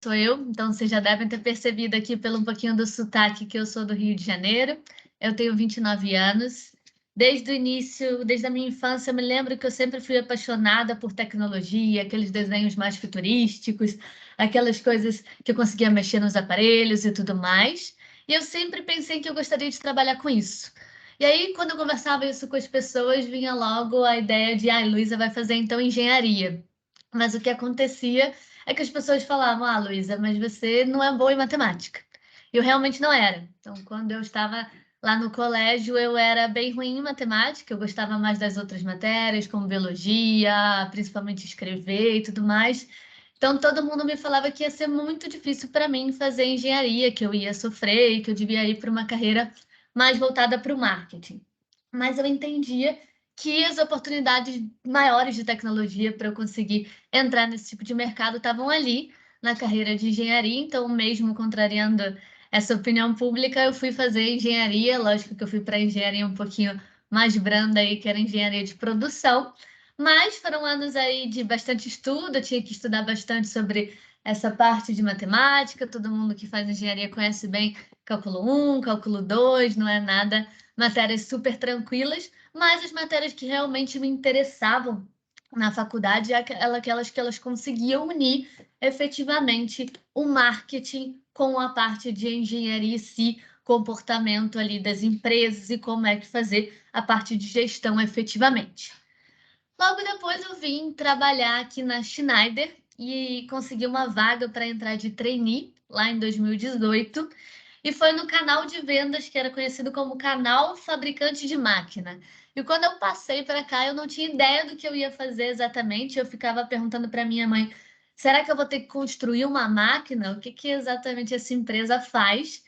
sou eu, então vocês já devem ter percebido aqui pelo um pouquinho do sotaque que eu sou do Rio de Janeiro. Eu tenho 29 anos. Desde o início, desde a minha infância, eu me lembro que eu sempre fui apaixonada por tecnologia, aqueles desenhos mais futurísticos, aquelas coisas que eu conseguia mexer nos aparelhos e tudo mais. E eu sempre pensei que eu gostaria de trabalhar com isso. E aí, quando eu conversava isso com as pessoas, vinha logo a ideia de, Luísa vai fazer então engenharia. Mas o que acontecia é que as pessoas falavam, Luísa, mas você não é boa em matemática. Eu realmente não era. Então, quando eu estava lá no colégio, eu era bem ruim em matemática, eu gostava mais das outras matérias, como biologia, principalmente escrever e tudo mais. Então, todo mundo me falava que ia ser muito difícil para mim fazer engenharia, que eu ia sofrer e que eu devia ir para uma carreira mais voltada para o marketing. Mas eu entendia que as oportunidades maiores de tecnologia para eu conseguir entrar nesse tipo de mercado estavam ali na carreira de engenharia, então, mesmo contrariando essa opinião pública, eu fui fazer engenharia. Lógico que eu fui para engenharia um pouquinho mais branda aí, que era engenharia de produção, mas foram anos aí de bastante estudo, eu tinha que estudar bastante sobre essa parte de matemática. Todo mundo que faz engenharia conhece bem cálculo 1, cálculo 2, não é nada, matérias super tranquilas, mas as matérias que realmente me interessavam na faculdade, aquelas que elas conseguiam unir efetivamente o marketing com a parte de engenharia em si, comportamento ali das empresas e como é que fazer a parte de gestão efetivamente. Logo depois eu vim trabalhar aqui na Schneider e consegui uma vaga para entrar de trainee lá em 2018. E foi no canal de vendas que era conhecido como canal fabricante de máquina. E quando eu passei para cá, eu não tinha ideia do que eu ia fazer exatamente. Eu ficava perguntando para minha mãe: será que eu vou ter que construir uma máquina? O que que exatamente essa empresa faz?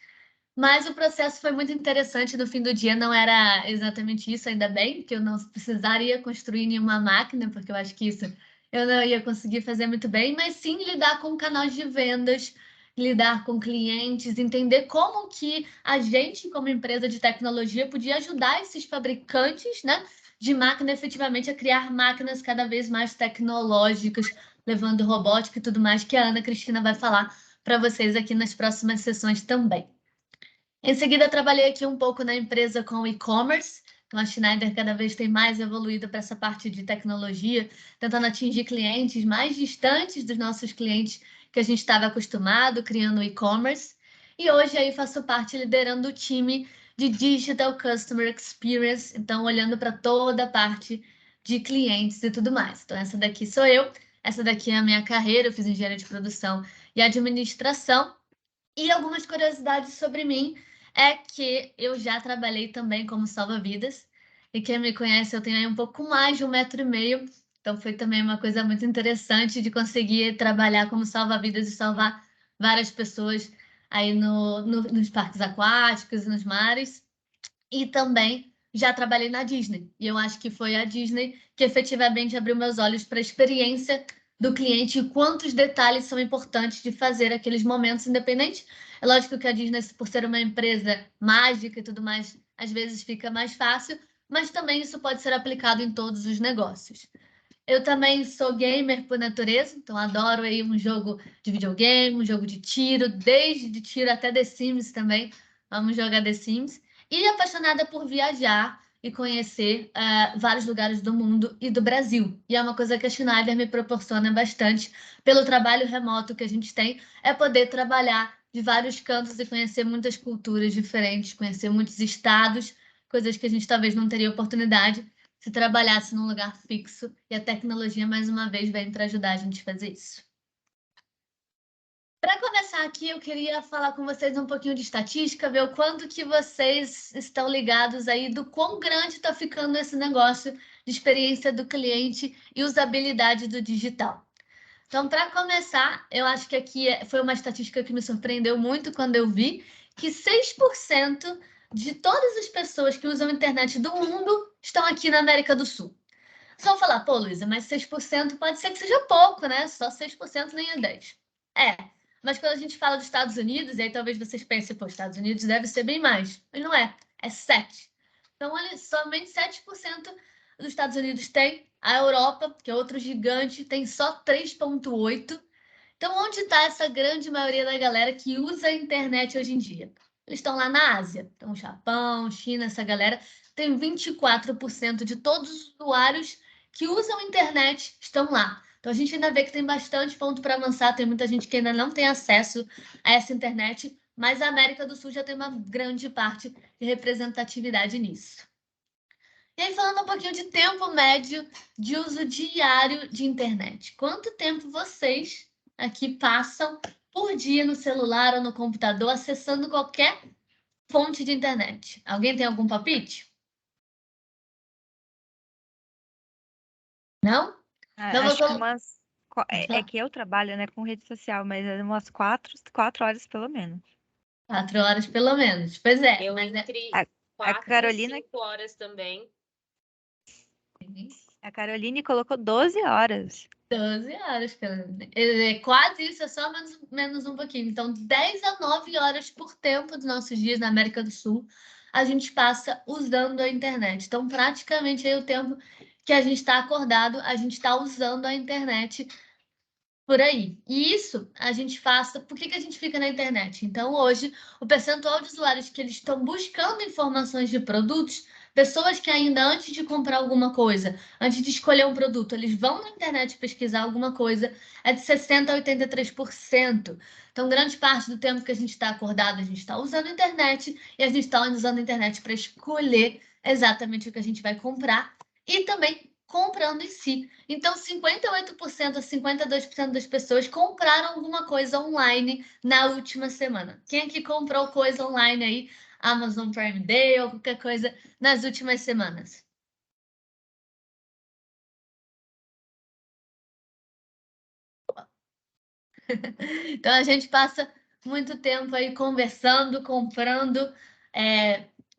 Mas o processo foi muito interessante. No fim do dia, não era exatamente isso, ainda bem, que eu não precisaria construir nenhuma máquina, porque eu acho que isso eu não ia conseguir fazer muito bem, mas sim lidar com canais de vendas, lidar com clientes, entender como que a gente, como empresa de tecnologia, podia ajudar esses fabricantes, né, de máquina efetivamente a criar máquinas cada vez mais tecnológicas, levando robótica e tudo mais, que a Ana Cristina vai falar para vocês aqui nas próximas sessões também. Em seguida, trabalhei aqui um pouco na empresa com e-commerce. Então, a Schneider cada vez tem mais evoluído para essa parte de tecnologia, tentando atingir clientes mais distantes dos nossos clientes que a gente estava acostumado, criando e-commerce. E hoje aí faço parte liderando o time de Digital Customer Experience, então olhando para toda a parte de clientes e tudo mais. Então, essa daqui sou eu, essa daqui é a minha carreira, eu fiz engenharia de produção e administração. E algumas curiosidades sobre mim é que eu já trabalhei também como salva-vidas. E quem me conhece, eu tenho aí um pouco mais de 1,5 m. Então foi também uma coisa muito interessante de conseguir trabalhar como salva-vidas e salvar várias pessoas aí nos parques aquáticos, nos mares. E também já trabalhei na Disney. E eu acho que foi a Disney que efetivamente abriu meus olhos para a experiência do cliente e quantos detalhes são importantes de fazer aqueles momentos independentes. É lógico que a Disney, por ser uma empresa mágica e tudo mais, às vezes fica mais fácil, mas também isso pode ser aplicado em todos os negócios. Eu também sou gamer por natureza, então adoro aí um jogo de videogame, um jogo de tiro, desde de tiro até The Sims também. Vamos jogar The Sims. E apaixonada por viajar e conhecer vários lugares do mundo e do Brasil. E é uma coisa que a Schneider me proporciona bastante pelo trabalho remoto que a gente tem, é poder trabalhar de vários cantos e conhecer muitas culturas diferentes, conhecer muitos estados, coisas que a gente talvez não teria oportunidade se trabalhasse num lugar fixo, e a tecnologia, mais uma vez, vem para ajudar a gente a fazer isso. Para começar aqui, eu queria falar com vocês um pouquinho de estatística, ver o quanto que vocês estão ligados aí do quão grande está ficando esse negócio de experiência do cliente e usabilidade do digital. Então, para começar, eu acho que aqui foi uma estatística que me surpreendeu muito quando eu vi que 6% de todas as pessoas que usam a internet do mundo estão aqui na América do Sul. Vocês vão falar, pô, Luísa, mas 6% pode ser que seja pouco, né? Só 6% nem é 10%. É, mas quando a gente fala dos Estados Unidos, e aí talvez vocês pensem, pô, Estados Unidos deve ser bem mais. Mas não é, é 7%. Então, olha, somente 7% dos Estados Unidos tem. A Europa, que é outro gigante, tem só 3,8%. Então, onde está essa grande maioria da galera que usa a internet hoje em dia? Eles estão lá na Ásia. Então, Japão, China, essa galera tem 24% de todos os usuários que usam a internet estão lá. Então, a gente ainda vê que tem bastante ponto para avançar, tem muita gente que ainda não tem acesso a essa internet, mas a América do Sul já tem uma grande parte de representatividade nisso. E aí, falando um pouquinho de tempo médio de uso diário de internet. Quanto tempo vocês aqui passam por dia no celular ou no computador acessando qualquer fonte de internet? Alguém tem algum palpite? Não? Então, Acho que vou... umas. É que eu trabalho, né, com rede social, mas é umas 4 horas pelo menos. 4 horas, pelo menos. Pois é. Eu Mas entre A 4 Carolina, e 5 horas também. a Caroline colocou 12 horas. 12 horas, pelo menos. É quase isso, é só menos um pouquinho. Então, 10 a 9 horas por tempo dos nossos dias na América do Sul, a gente passa usando a internet. Então, praticamente aí o tempo que a gente está acordado, a gente está usando a internet por aí. E isso a gente faça. Por que a gente fica na internet? Então, hoje, o percentual de usuários que eles estão buscando informações de produtos, pessoas que ainda antes de comprar alguma coisa, antes de escolher um produto, eles vão na internet pesquisar alguma coisa, é de 60% a 83%. Então, grande parte do tempo que a gente está acordado, a gente está usando a internet e a gente está usando a internet para escolher exatamente o que a gente vai comprar e também comprando em si. Então, 58% a 52% das pessoas compraram alguma coisa online na última semana. Quem aqui comprou coisa online aí, Amazon Prime Day ou qualquer coisa nas últimas semanas? Então, a gente passa muito tempo aí conversando, comprando,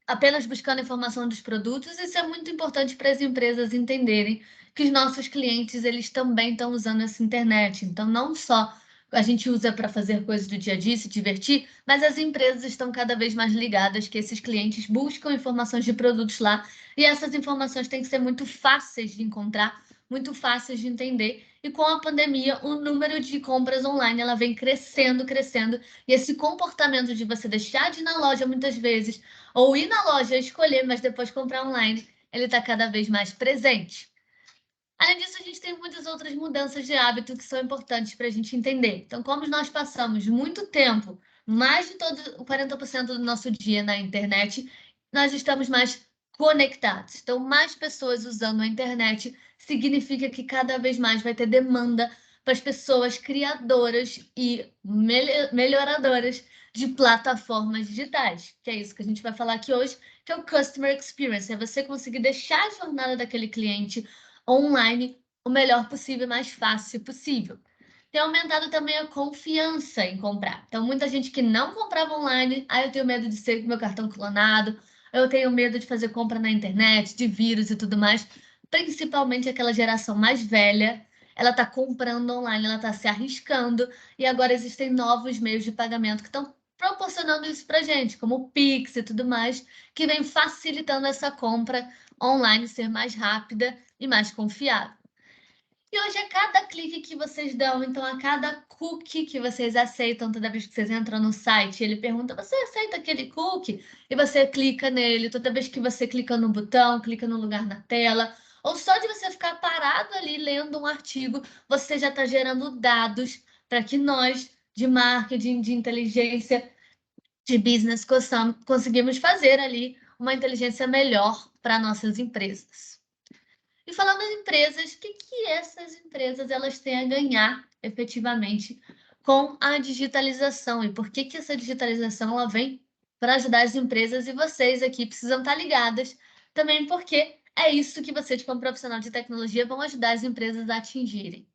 apenas buscando informação dos produtos. Isso é muito importante para as empresas entenderem que os nossos clientes, eles também estão usando essa internet. Então, não só a gente usa para fazer coisas do dia a dia, se divertir, mas as empresas estão cada vez mais ligadas que esses clientes buscam informações de produtos lá e essas informações têm que ser muito fáceis de encontrar, muito fáceis de entender. E com a pandemia, o número de compras online ela vem crescendo, crescendo. E esse comportamento de você deixar de ir na loja muitas vezes, ou ir na loja escolher, mas depois comprar online, ele está cada vez mais presente. Além disso, a gente tem muitas outras mudanças de hábito que são importantes para a gente entender. Então, como nós passamos muito tempo, mais de todo 40% do nosso dia na internet, nós estamos mais conectados. Então, mais pessoas usando a internet significa que cada vez mais vai ter demanda para as pessoas criadoras e melhoradoras de plataformas digitais, que é isso que a gente vai falar aqui hoje, que é o Customer Experience, é você conseguir deixar a jornada daquele cliente online o melhor possível, mais fácil possível. Tem aumentado também a confiança em comprar. Então, muita gente que não comprava online, eu tenho medo de ser com meu cartão clonado, eu tenho medo de fazer compra na internet, de vírus e tudo mais. Principalmente aquela geração mais velha, ela está comprando online, ela está se arriscando, e agora existem novos meios de pagamento que estão proporcionando isso para gente, como o Pix e tudo mais, que vem facilitando essa compra online ser mais rápida e mais confiável. E hoje, a cada clique que vocês dão, então a cada cookie que vocês aceitam, toda vez que vocês entram no site, ele pergunta: você aceita aquele cookie? E você clica nele. Toda vez que você clica no botão, clica no lugar na tela, ou só de você ficar parado ali lendo um artigo, você já está gerando dados para que nós, de marketing, de inteligência, de business, conseguimos fazer ali uma inteligência melhor para nossas empresas. E falando das empresas, o que essas empresas elas têm a ganhar efetivamente com a digitalização e por que essa digitalização ela vem para ajudar as empresas e vocês aqui precisam estar ligadas também porque é isso que vocês como profissional de tecnologia vão ajudar as empresas a atingirem.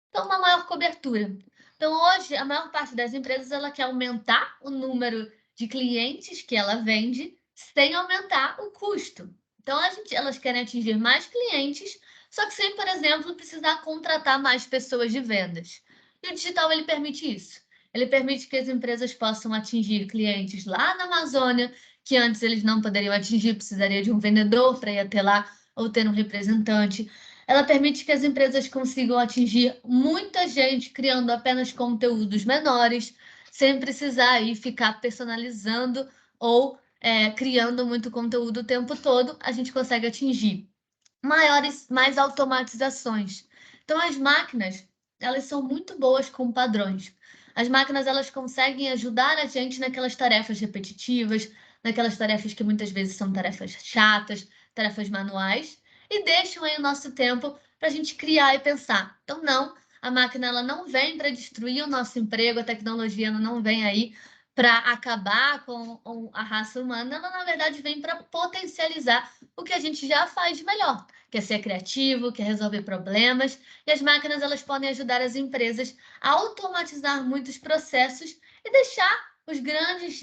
Então, uma maior cobertura. Então, hoje, a maior parte das empresas ela quer aumentar o número de clientes que ela vende sem aumentar o custo. Então, elas querem atingir mais clientes, só que sem, por exemplo, precisar contratar mais pessoas de vendas. E o digital, ele permite isso. Ele permite que as empresas possam atingir clientes lá na Amazônia, que antes eles não poderiam atingir, precisaria de um vendedor para ir até lá, ou ter um representante. Ela permite que as empresas consigam atingir muita gente criando apenas conteúdos menores, sem precisar aí ficar personalizando ou criando muito conteúdo o tempo todo. A gente consegue atingir mais automatizações. Então, as máquinas, elas são muito boas com padrões. As máquinas, elas conseguem ajudar a gente naquelas tarefas repetitivas, naquelas tarefas que muitas vezes são tarefas chatas, tarefas manuais, e deixam aí o nosso tempo para a gente criar e pensar. Então, não, a máquina ela não vem para destruir o nosso emprego, a tecnologia ela não vem aí para acabar com a raça humana, ela, na verdade, vem para potencializar o que a gente já faz de melhor, que é ser criativo, que é resolver problemas, e as máquinas elas podem ajudar as empresas a automatizar muitos processos e deixar os grandes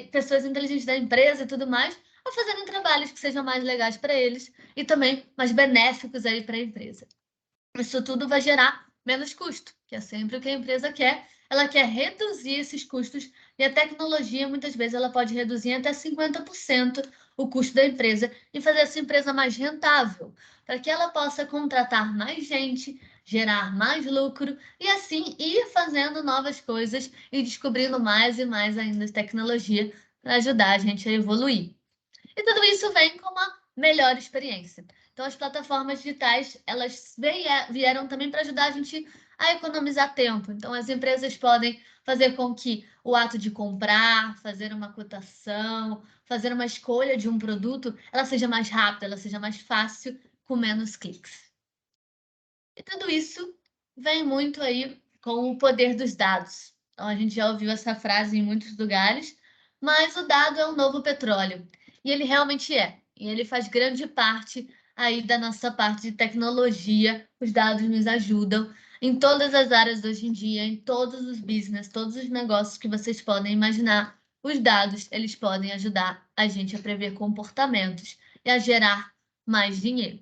pessoas inteligentes da empresa e tudo mais a fazerem trabalhos que sejam mais legais para eles e também mais benéficos aí para a empresa. Isso tudo vai gerar menos custo, que é sempre o que a empresa quer. Ela quer reduzir esses custos e a tecnologia, muitas vezes, ela pode reduzir até 50% o custo da empresa e fazer essa empresa mais rentável, para que ela possa contratar mais gente, gerar mais lucro e, assim, ir fazendo novas coisas e descobrindo mais e mais ainda tecnologia para ajudar a gente a evoluir. E tudo isso vem com uma melhor experiência. Então, as plataformas digitais, elas vieram também para ajudar a gente a economizar tempo. Então, as empresas podem fazer com que o ato de comprar, fazer uma cotação, fazer uma escolha de um produto, ela seja mais rápida, ela seja mais fácil, com menos cliques. E tudo isso vem muito aí com o poder dos dados. Então, a gente já ouviu essa frase em muitos lugares, mas o dado é o novo petróleo. E ele realmente é. E ele faz grande parte aí da nossa parte de tecnologia. Os dados nos ajudam em todas as áreas hoje em dia, em todos os business, todos os negócios que vocês podem imaginar. Os dados, eles podem ajudar a gente a prever comportamentos e a gerar mais dinheiro.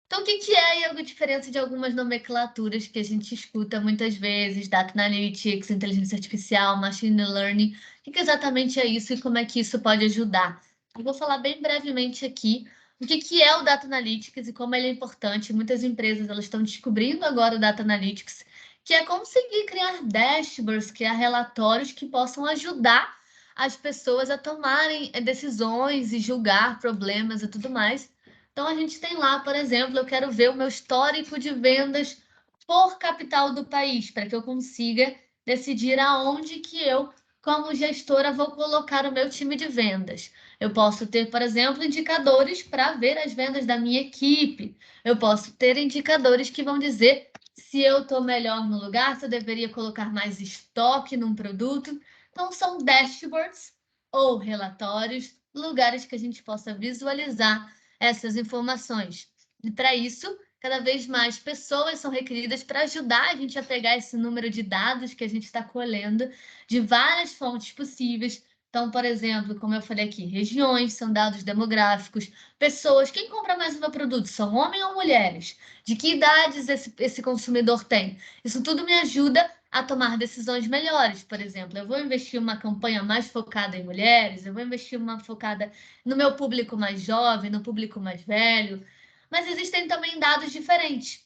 Então, o que é a diferença de algumas nomenclaturas que a gente escuta muitas vezes, Data Analytics, inteligência artificial, machine learning? O que exatamente é isso e como é que isso pode ajudar? Eu vou falar bem brevemente aqui o que é o Data Analytics e como ele é importante. Muitas empresas elas estão descobrindo agora o Data Analytics, que é conseguir criar dashboards, criar relatórios que possam ajudar as pessoas a tomarem decisões e julgar problemas e tudo mais. Então, a gente tem lá, por exemplo, eu quero ver o meu histórico de vendas por capital do país, para que eu consiga decidir aonde que eu, como gestora, vou colocar o meu time de vendas. Eu posso ter, por exemplo, indicadores para ver as vendas da minha equipe. Eu posso ter indicadores que vão dizer se eu estou melhor no lugar, se eu deveria colocar mais estoque num produto. Então, são dashboards ou relatórios, lugares que a gente possa visualizar essas informações. E para isso, cada vez mais pessoas são requeridas para ajudar a gente a pegar esse número de dados que a gente está colhendo de várias fontes possíveis. Então, por exemplo, como eu falei aqui, regiões são dados demográficos, pessoas, quem compra mais o meu produto? São homens ou mulheres? De que idades esse consumidor tem? Isso tudo me ajuda a tomar decisões melhores. Por exemplo, eu vou investir uma campanha mais focada em mulheres, eu vou investir uma focada no meu público mais jovem, no público mais velho, mas existem também dados diferentes,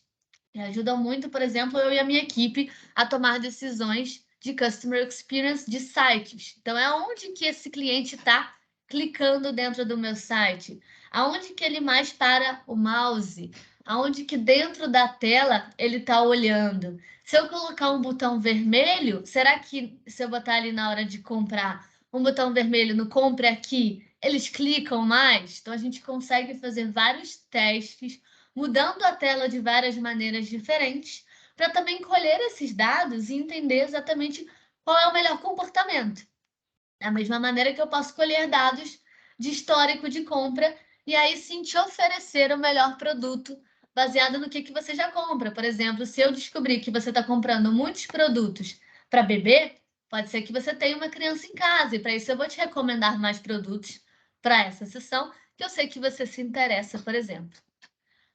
que ajudam muito, por exemplo, eu e a minha equipe a tomar decisões de customer experience de sites. Então, é onde que esse cliente está clicando dentro do meu site, aonde que ele mais para o mouse, aonde que dentro da tela ele está olhando. Se eu colocar um botão vermelho, será que se eu botar ali na hora de comprar um botão vermelho no compre aqui, eles clicam mais? Então, a gente consegue fazer vários testes, mudando a tela de várias maneiras diferentes, para também colher esses dados e entender exatamente qual é o melhor comportamento. Da mesma maneira que eu posso colher dados de histórico de compra e aí sim te oferecer o melhor produto baseado no que você já compra. Por exemplo, se eu descobrir que você está comprando muitos produtos para bebê, pode ser que você tenha uma criança em casa, e para isso eu vou te recomendar mais produtos para essa sessão, que eu sei que você se interessa, por exemplo.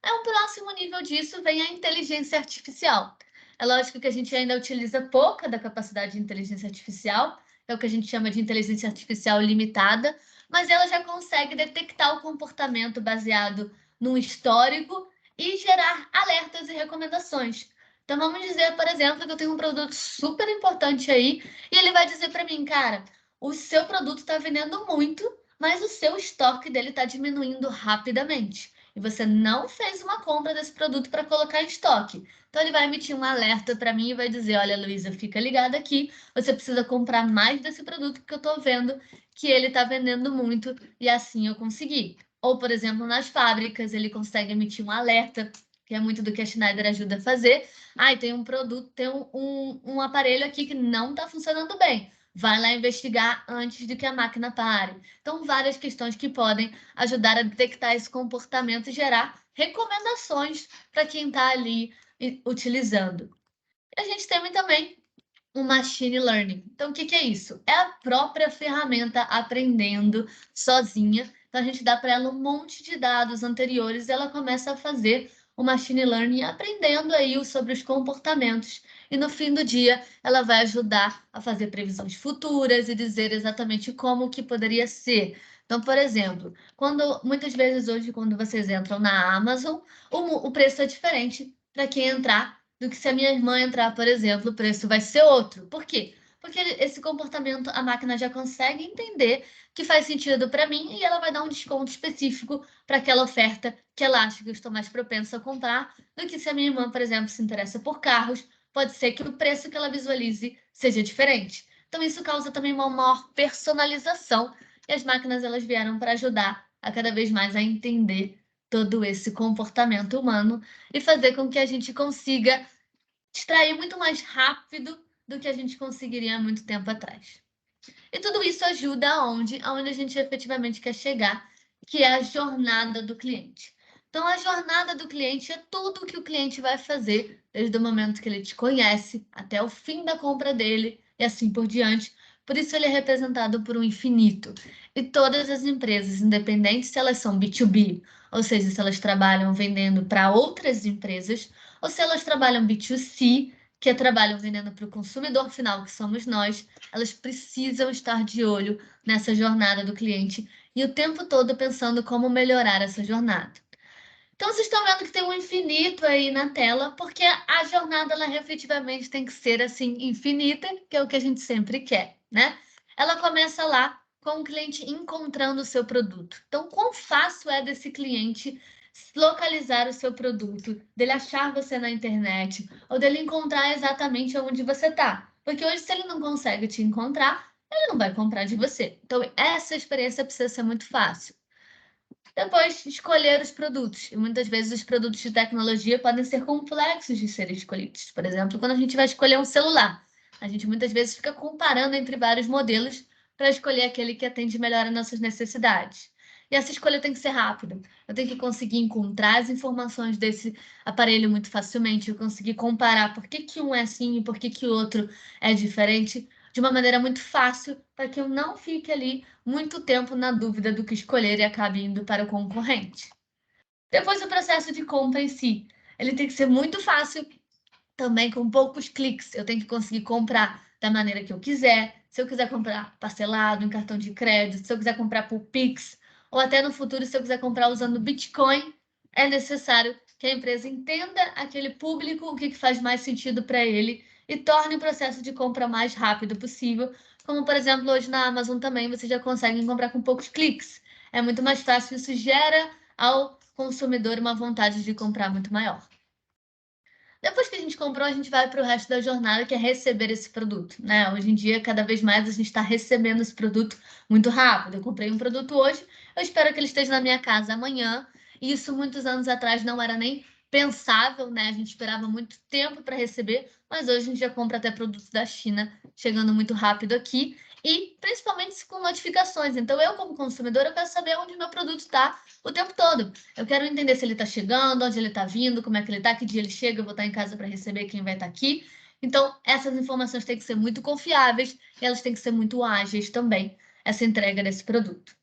Um próximo nível disso vem a inteligência artificial. É lógico que a gente ainda utiliza pouca da capacidade de inteligência artificial, é o que a gente chama de inteligência artificial limitada, mas ela já consegue detectar o comportamento baseado num histórico e gerar alertas e recomendações. Então, vamos dizer, por exemplo, que eu tenho um produto super importante aí e ele vai dizer para mim, cara, o seu produto está vendendo muito, mas o seu estoque dele está diminuindo rapidamente. E você não fez uma compra desse produto para colocar em estoque. Então, ele vai emitir um alerta para mim e vai dizer, olha, Luísa, fica ligada aqui, você precisa comprar mais desse produto que eu estou vendo que ele está vendendo muito e assim eu consegui. Ou, por exemplo, nas fábricas, ele consegue emitir um alerta, que é muito do que a Schneider ajuda a fazer. Tem um produto, tem um aparelho aqui que não está funcionando bem. Vai lá investigar antes de que a máquina pare. Então, várias questões que podem ajudar a detectar esse comportamento e gerar recomendações para quem está ali utilizando. E a gente tem também o machine learning. Então, o que é isso? É a própria ferramenta aprendendo sozinha. Então, a gente dá para ela um monte de dados anteriores e ela começa a fazer o machine learning aprendendo aí sobre os comportamentos. E no fim do dia, ela vai ajudar a fazer previsões futuras e dizer exatamente como que poderia ser. Então, por exemplo, muitas vezes hoje, quando vocês entram na Amazon, o preço é diferente para quem entrar do que se a minha irmã entrar, por exemplo, o preço vai ser outro. Por quê? Porque esse comportamento a máquina já consegue entender que faz sentido para mim e ela vai dar um desconto específico para aquela oferta que ela acha que eu estou mais propensa a comprar do que se a minha irmã, por exemplo, se interessa por carros, pode ser que o preço que ela visualize seja diferente. Então, isso causa também uma maior personalização e as máquinas elas vieram para ajudar a cada vez mais a entender todo esse comportamento humano e fazer com que a gente consiga extrair muito mais rápido do que a gente conseguiria há muito tempo atrás. E tudo isso ajuda aonde a gente efetivamente quer chegar, que é a jornada do cliente. Então, a jornada do cliente é tudo o que o cliente vai fazer, desde o momento que ele te conhece até o fim da compra dele e assim por diante. Por isso, ele é representado por um infinito. E todas as empresas, independente se elas são B2B, ou seja, se elas trabalham vendendo para outras empresas, ou se elas trabalham B2C, que trabalham vendendo para o consumidor final, que somos nós, elas precisam estar de olho nessa jornada do cliente e o tempo todo pensando como melhorar essa jornada. Então, vocês estão vendo que tem um infinito aí na tela, porque a jornada, ela efetivamente tem que ser assim, infinita, que é o que a gente sempre quer, né? Ela começa lá com o cliente encontrando o seu produto. Então, quão fácil é desse cliente localizar o seu produto, dele achar você na internet, ou dele encontrar exatamente onde você está? Porque hoje, se ele não consegue te encontrar, ele não vai comprar de você. Então, essa experiência precisa ser muito fácil. Depois, escolher os produtos. E muitas vezes os produtos de tecnologia podem ser complexos de serem escolhidos. Por exemplo, quando a gente vai escolher um celular, a gente muitas vezes fica comparando entre vários modelos para escolher aquele que atende melhor às nossas necessidades. E essa escolha tem que ser rápida. Eu tenho que conseguir encontrar as informações desse aparelho muito facilmente, eu conseguir comparar por que um é assim e por que o outro é diferente, de uma maneira muito fácil, para que eu não fique ali muito tempo na dúvida do que escolher e acabe indo para o concorrente. Depois, o processo de compra em si. Ele tem que ser muito fácil, também com poucos cliques. Eu tenho que conseguir comprar da maneira que eu quiser. Se eu quiser comprar parcelado, em cartão de crédito, se eu quiser comprar por Pix, ou até no futuro, se eu quiser comprar usando Bitcoin, é necessário que a empresa entenda aquele público, o que faz mais sentido para ele e torne o processo de compra mais rápido possível. Como, por exemplo, hoje na Amazon também você já consegue comprar com poucos cliques. É muito mais fácil, isso gera ao consumidor uma vontade de comprar muito maior. Depois que a gente comprou, a gente vai para o resto da jornada, que é receber esse produto, né? Hoje em dia, cada vez mais a gente está recebendo esse produto muito rápido. Eu comprei um produto hoje, eu espero que ele esteja na minha casa amanhã. E isso muitos anos atrás não era nem pensável, né? A gente esperava muito tempo para receber, mas hoje a gente já compra até produtos da China chegando muito rápido aqui e principalmente com notificações. Então, eu, como consumidora, eu quero saber onde meu produto está o tempo todo. Eu quero entender se ele está chegando, onde ele está vindo, como é que ele está, que dia ele chega, eu vou estar em casa para receber quem vai estar aqui. Então, essas informações têm que ser muito confiáveis e elas têm que ser muito ágeis também, essa entrega desse produto.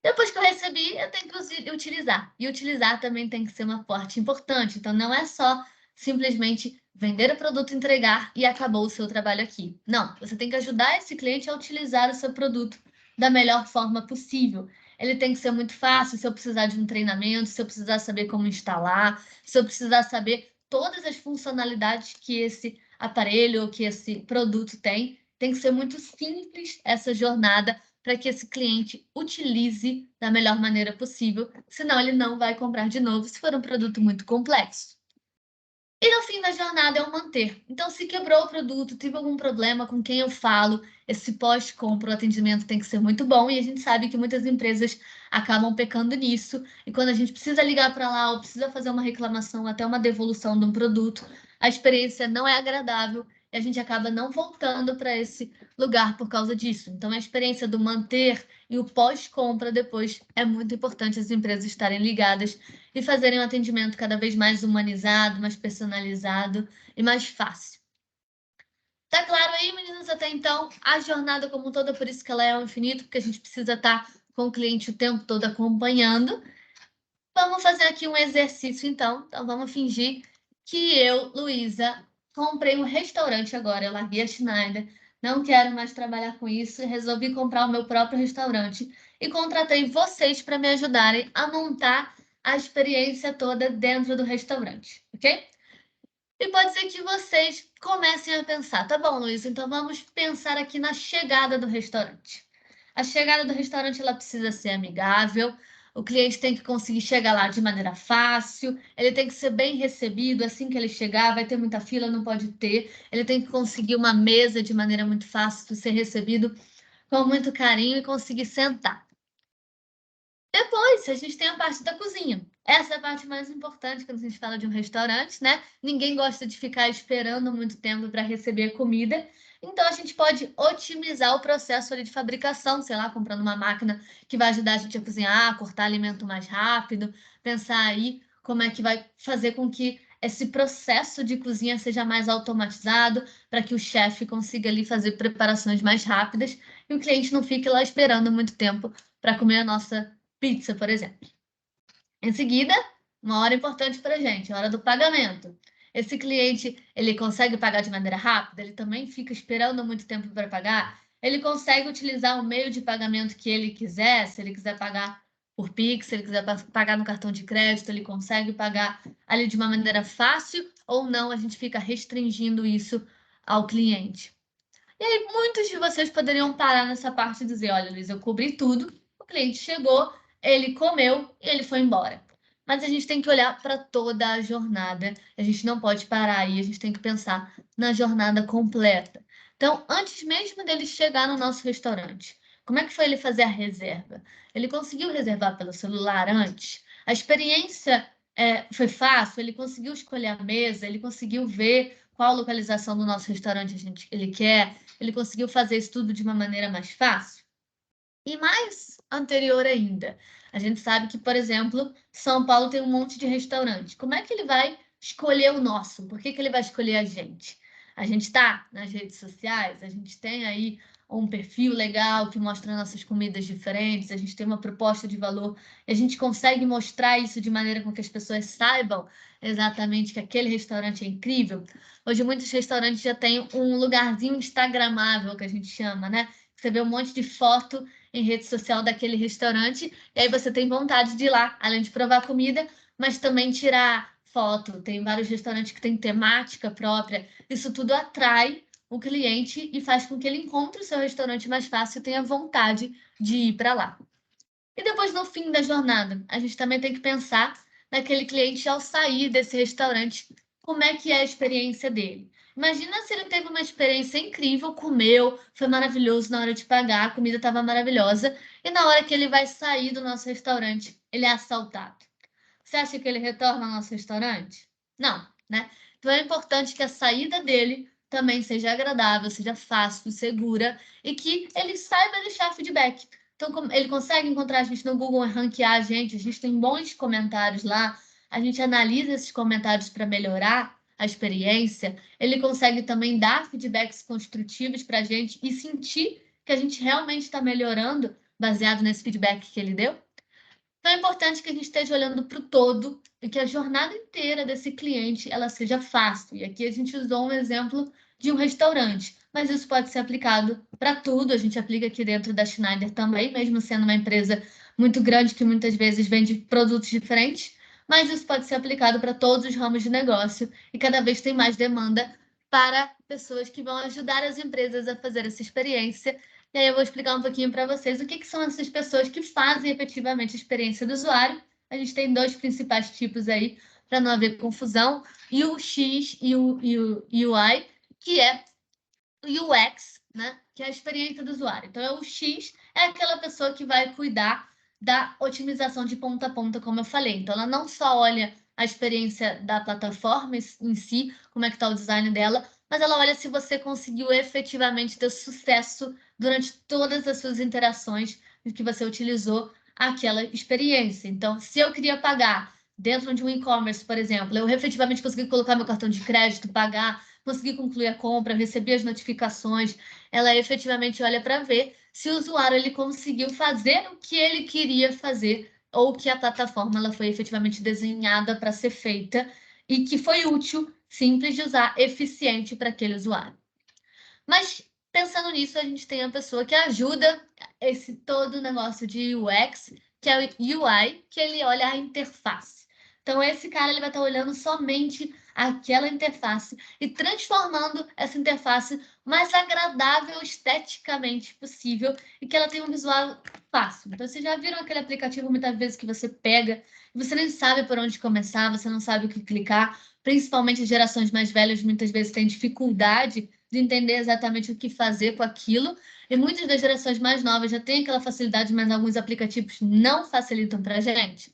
Depois que eu recebi, eu tenho que utilizar. E utilizar também tem que ser uma parte importante. Então, não é só simplesmente vender o produto, entregar e acabou o seu trabalho aqui. Não, você tem que ajudar esse cliente a utilizar o seu produto da melhor forma possível. ele tem que ser muito fácil. Se eu precisar de um treinamento, se eu precisar saber como instalar, se eu precisar saber todas as funcionalidades que esse aparelho ou que esse produto tem que ser muito simples essa jornada para que esse cliente utilize da melhor maneira possível, senão ele não vai comprar de novo se for um produto muito complexo. E no fim da jornada é o manter. Então, se quebrou o produto, tive algum problema com quem eu falo, esse pós-compra, o atendimento tem que ser muito bom. E a gente sabe que muitas empresas acabam pecando nisso. E quando a gente precisa ligar para lá ou precisa fazer uma reclamação, até uma devolução de um produto, a experiência não é agradável e a gente acaba não voltando para esse lugar por causa disso. Então, a experiência do manter e o pós-compra depois é muito importante as empresas estarem ligadas e fazerem um atendimento cada vez mais humanizado, mais personalizado e mais fácil. Tá claro aí, meninas, até então, a jornada como um todo, por isso que ela é ao infinito, porque a gente precisa estar com o cliente o tempo todo acompanhando. Vamos fazer aqui um exercício, então. Então, vamos fingir que eu, Luísa, comprei um restaurante agora. Eu larguei a Schneider, não quero mais trabalhar com isso e resolvi comprar o meu próprio restaurante. E contratei vocês para me ajudarem a montar a experiência toda dentro do restaurante, ok? E pode ser que vocês comecem a pensar, tá bom, Luísa, então vamos pensar aqui na chegada do restaurante. A chegada do restaurante ela precisa ser amigável, o cliente tem que conseguir chegar lá de maneira fácil, ele tem que ser bem recebido assim que ele chegar, vai ter muita fila, não pode ter, ele tem que conseguir uma mesa de maneira muito fácil, ser recebido com muito carinho e conseguir sentar. Depois, a gente tem a parte da cozinha. Essa é a parte mais importante quando a gente fala de um restaurante, né? Ninguém gosta de ficar esperando muito tempo para receber comida. Então, a gente pode otimizar o processo ali de fabricação, sei lá, comprando uma máquina que vai ajudar a gente a cozinhar, cortar alimento mais rápido, pensar aí como é que vai fazer com que esse processo de cozinha seja mais automatizado, para que o chefe consiga ali fazer preparações mais rápidas e o cliente não fique lá esperando muito tempo para comer a nossa pizza, por exemplo. Em seguida, uma hora importante para a gente, a hora do pagamento. Esse cliente, ele consegue pagar de maneira rápida? Ele também fica esperando muito tempo para pagar? Ele consegue utilizar o meio de pagamento que ele quiser? Se ele quiser pagar por Pix, se ele quiser pagar no cartão de crédito, ele consegue pagar ali de uma maneira fácil ou não? A gente fica restringindo isso ao cliente. E aí, muitos de vocês poderiam parar nessa parte e dizer: olha, Luiz, eu cobri tudo, o cliente chegou, ele comeu e ele foi embora. Mas a gente tem que olhar para toda a jornada, a gente não pode parar aí, a gente tem que pensar na jornada completa. Então, antes mesmo dele chegar no nosso restaurante, como é que foi ele fazer a reserva? Ele conseguiu reservar pelo celular antes? A experiência foi fácil? Ele conseguiu escolher a mesa? Ele conseguiu ver qual localização do nosso restaurante ele quer? Ele conseguiu fazer isso tudo de uma maneira mais fácil? E mais anterior ainda, a gente sabe que, por exemplo, São Paulo tem um monte de restaurante. Como é que ele vai escolher o nosso? Por que ele vai escolher a gente? A gente está nas redes sociais, a gente tem aí um perfil legal que mostra nossas comidas diferentes, a gente tem uma proposta de valor, e a gente consegue mostrar isso de maneira com que as pessoas saibam exatamente que aquele restaurante é incrível. Hoje, muitos restaurantes já têm um lugarzinho instagramável, que a gente chama, né? Você vê um monte de foto em rede social daquele restaurante, e aí você tem vontade de ir lá, além de provar comida, mas também tirar foto. Tem vários restaurantes que têm temática própria. Isso tudo atrai o cliente e faz com que ele encontre o seu restaurante mais fácil e tenha vontade de ir para lá. E depois, no fim da jornada, a gente também tem que pensar naquele cliente ao sair desse restaurante, como é que é a experiência dele. Imagina se ele teve uma experiência incrível, comeu, foi maravilhoso na hora de pagar, a comida estava maravilhosa, e na hora que ele vai sair do nosso restaurante, ele é assaltado. Você acha que ele retorna ao nosso restaurante? Não, né? Então é importante que a saída dele também seja agradável, seja fácil, segura e que ele saiba deixar feedback. Então, como ele consegue encontrar a gente no Google e ranquear a gente tem bons comentários lá, a gente analisa esses comentários para melhorar a experiência, ele consegue também dar feedbacks construtivos para a gente e sentir que a gente realmente está melhorando baseado nesse feedback que ele deu. Então, é importante que a gente esteja olhando para o todo e que a jornada inteira desse cliente ela seja fácil. E aqui a gente usou um exemplo de um restaurante, mas isso pode ser aplicado para tudo. A gente aplica aqui dentro da Schneider também, mesmo sendo uma empresa muito grande que muitas vezes vende produtos diferentes, mas isso pode ser aplicado para todos os ramos de negócio e cada vez tem mais demanda para pessoas que vão ajudar as empresas a fazer essa experiência. E aí eu vou explicar um pouquinho para vocês o que são essas pessoas que fazem efetivamente a experiência do usuário. A gente tem dois principais tipos aí, para não haver confusão, o X e o UI, que é o UX, né? Que é a experiência do usuário. Então, o X é aquela pessoa que vai cuidar da otimização de ponta a ponta, como eu falei. Então, ela não só olha a experiência da plataforma em si, como é que está o design dela, mas ela olha se você conseguiu efetivamente ter sucesso durante todas as suas interações que você utilizou aquela experiência. Então, se eu queria pagar dentro de um e-commerce, por exemplo, eu efetivamente consegui colocar meu cartão de crédito, pagar, consegui concluir a compra, receber as notificações, ela efetivamente olha para ver se o usuário ele conseguiu fazer o que ele queria fazer ou que a plataforma ela foi efetivamente desenhada para ser feita e que foi útil, simples de usar, eficiente para aquele usuário. Mas pensando nisso, a gente tem a pessoa que ajuda esse todo negócio de UX, que é o UI, que ele olha a interface. Então, esse cara ele vai estar olhando somente aquela interface e transformando essa interface mais agradável esteticamente possível e que ela tenha um visual fácil. Então, vocês já viram aquele aplicativo muitas vezes que você pega e você nem sabe por onde começar, você não sabe o que clicar, principalmente gerações mais velhas muitas vezes têm dificuldade de entender exatamente o que fazer com aquilo. E muitas das gerações mais novas já têm aquela facilidade, mas alguns aplicativos não facilitam para a gente.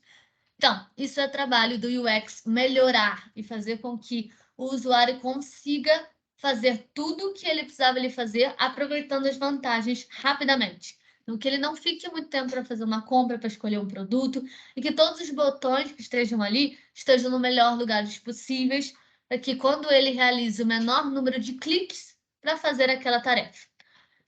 Então, isso é trabalho do UX melhorar e fazer com que o usuário consiga fazer tudo o que ele precisava ele fazer, aproveitando as vantagens rapidamente. Então, que ele não fique muito tempo para fazer uma compra, para escolher um produto, e que todos os botões que estejam ali estejam no melhor lugares possíveis, para que quando ele realize o menor número de cliques para fazer aquela tarefa.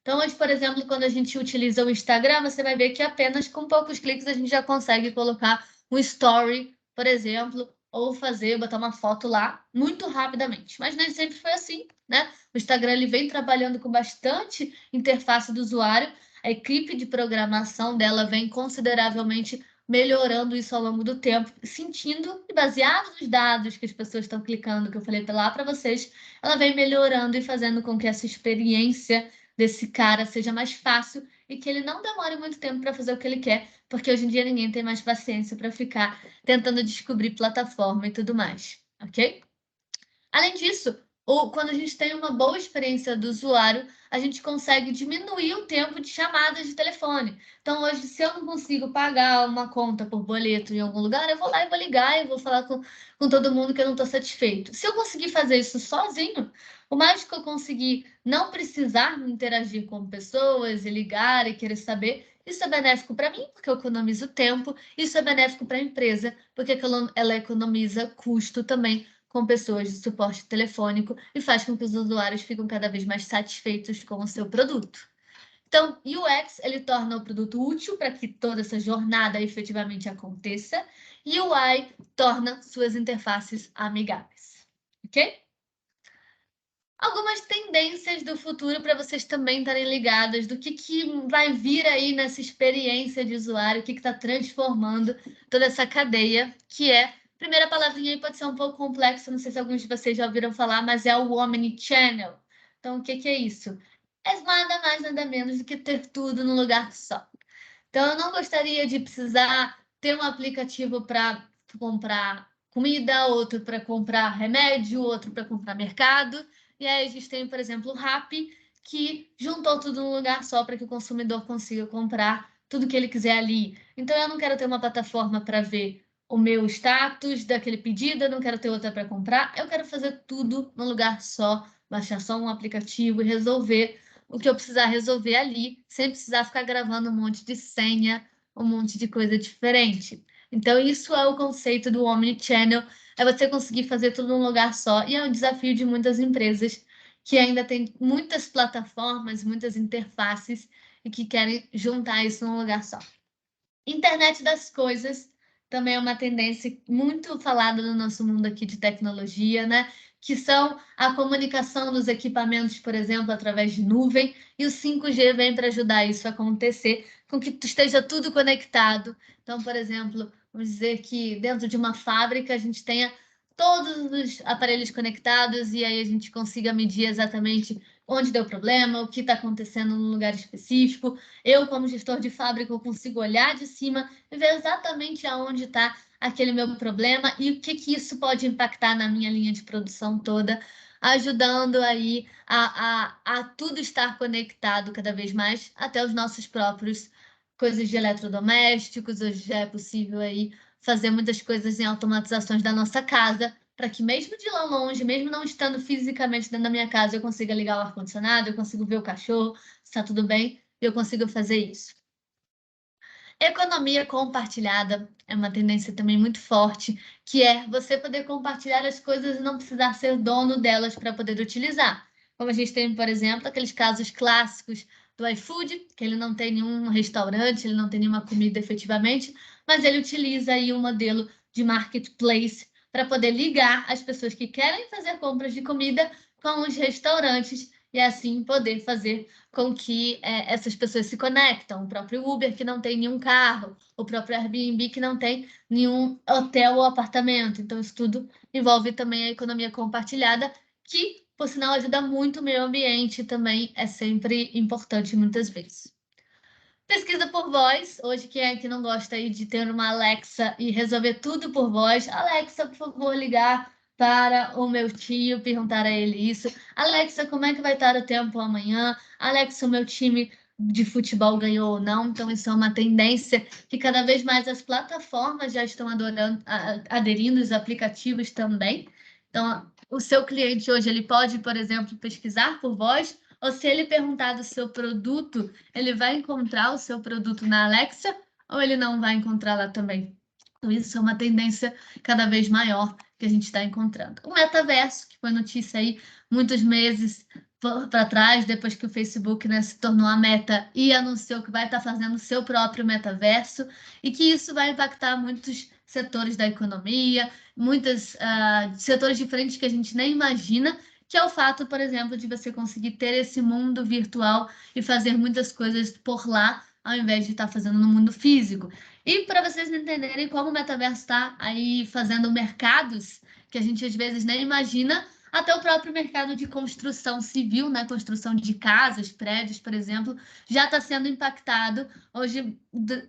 Então, hoje, por exemplo, quando a gente utiliza o Instagram, você vai ver que apenas com poucos cliques a gente já consegue colocar um story, por exemplo, ou botar uma foto lá muito rapidamente. Mas nem sempre foi assim, né? O Instagram ele vem trabalhando com bastante interface do usuário, a equipe de programação dela vem consideravelmente melhorando isso ao longo do tempo, sentindo e baseado nos dados que as pessoas estão clicando, que eu falei lá para vocês, ela vem melhorando e fazendo com que essa experiência desse cara seja mais fácil e que ele não demore muito tempo para fazer o que ele quer, porque hoje em dia ninguém tem mais paciência para ficar tentando descobrir plataforma e tudo mais, ok? Além disso, quando a gente tem uma boa experiência do usuário, a gente consegue diminuir o tempo de chamadas de telefone. Então, hoje, se eu não consigo pagar uma conta por boleto em algum lugar, eu vou lá e vou ligar e vou falar com todo mundo que eu não estou satisfeito. Se eu conseguir fazer isso sozinho, o mais que eu conseguir não precisar interagir com pessoas e ligar e querer saber, isso é benéfico para mim, porque eu economizo tempo, isso é benéfico para a empresa, porque ela economiza custo também com pessoas de suporte telefônico e faz com que os usuários fiquem cada vez mais satisfeitos com o seu produto. Então, UX ele torna o produto útil para que toda essa jornada efetivamente aconteça e UI torna suas interfaces amigáveis, ok? Algumas tendências do futuro para vocês também estarem ligadas do que vai vir aí nessa experiência de usuário, o que está transformando toda essa cadeia, que é, primeira palavrinha aí pode ser um pouco complexa, não sei se alguns de vocês já ouviram falar, mas é o Omnichannel. Então, o que é isso? É nada mais, nada menos do que ter tudo num lugar só. Então, eu não gostaria de precisar ter um aplicativo para comprar comida, outro para comprar remédio, outro para comprar mercado. E aí a gente tem, por exemplo, o Rappi, que juntou tudo num lugar só para que o consumidor consiga comprar tudo que ele quiser ali. Então, eu não quero ter uma plataforma para ver o meu status daquele pedido, eu não quero ter outra para comprar, eu quero fazer tudo num lugar só, baixar só um aplicativo e resolver o que eu precisar resolver ali, sem precisar ficar gravando um monte de senha, um monte de coisa diferente. Então, isso é o conceito do Omnichannel, é você conseguir fazer tudo num lugar só, e é um desafio de muitas empresas que ainda têm muitas plataformas, muitas interfaces, e que querem juntar isso num lugar só. Internet das coisas também é uma tendência muito falada no nosso mundo aqui de tecnologia, né? que são a comunicação dos equipamentos, por exemplo, através de nuvem, e o 5G vem para ajudar isso a acontecer, com que esteja tudo conectado. Então, por exemplo, vamos dizer que dentro de uma fábrica a gente tenha todos os aparelhos conectados e aí a gente consiga medir exatamente onde deu problema, o que está acontecendo num lugar específico. Eu, como gestor de fábrica, eu consigo olhar de cima e ver exatamente aonde está aquele meu problema e o que isso pode impactar na minha linha de produção toda, ajudando aí a tudo estar conectado cada vez mais até os nossos próprios coisas de eletrodomésticos. Hoje já é possível aí fazer muitas coisas em automatizações da nossa casa, para que mesmo de lá longe, mesmo não estando fisicamente dentro da minha casa, eu consiga ligar o ar-condicionado, eu consigo ver o cachorro, se está tudo bem, e eu consigo fazer isso. Economia compartilhada é uma tendência também muito forte, que é você poder compartilhar as coisas e não precisar ser dono delas para poder utilizar. Como a gente tem, por exemplo, aqueles casos clássicos do iFood, que ele não tem nenhum restaurante, ele não tem nenhuma comida efetivamente, mas ele utiliza aí um modelo de marketplace para poder ligar as pessoas que querem fazer compras de comida com os restaurantes e assim poder fazer com que essas pessoas se conectam. O próprio Uber, que não tem nenhum carro, o próprio Airbnb, que não tem nenhum hotel ou apartamento. Então, isso tudo envolve também a economia compartilhada, que, por sinal, ajuda muito o meio ambiente, também é sempre importante muitas vezes. Pesquisa por voz. Hoje, quem é que não gosta aí de ter uma Alexa e resolver tudo por voz? Alexa, por favor, ligar para o meu tio, perguntar a ele isso. Alexa, como é que vai estar o tempo amanhã? Alexa, o meu time de futebol ganhou ou não? Então, isso é uma tendência que cada vez mais as plataformas já estão aderindo, os aplicativos também. Então, o seu cliente hoje, ele pode, por exemplo, pesquisar por voz, ou se ele perguntar do seu produto, ele vai encontrar o seu produto na Alexa ou ele não vai encontrar lá também? Então, isso é uma tendência cada vez maior que a gente está encontrando. O metaverso, que foi notícia aí muitos meses para trás, depois que o Facebook, né, se tornou a Meta e anunciou que vai estar fazendo o seu próprio metaverso e que isso vai impactar muitos setores da economia, muitos setores diferentes que a gente nem imagina, que é o fato, por exemplo, de você conseguir ter esse mundo virtual e fazer muitas coisas por lá, ao invés de estar fazendo no mundo físico. E para vocês entenderem como o metaverso está aí fazendo mercados que a gente às vezes nem imagina, até o próprio mercado de construção civil, né? Construção de casas, prédios, por exemplo, já está sendo impactado. Hoje,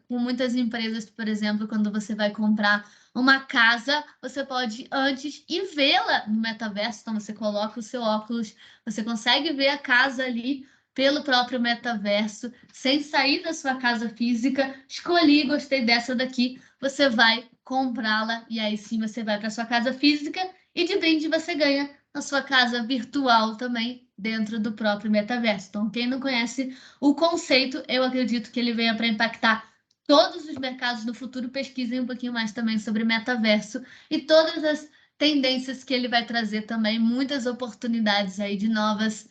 com muitas empresas, por exemplo, quando você vai comprar uma casa, você pode antes ir vê-la no metaverso. Então, você coloca o seu óculos, você consegue ver a casa ali pelo próprio metaverso, sem sair da sua casa física. Escolhi, gostei dessa daqui, você vai comprá-la e aí sim você vai para sua casa física e de brinde você ganha a sua casa virtual também dentro do próprio metaverso. Então, quem não conhece o conceito, eu acredito que ele venha para impactar todos os mercados no futuro. Pesquisem um pouquinho mais também sobre metaverso e todas as tendências que ele vai trazer também, muitas oportunidades aí de novas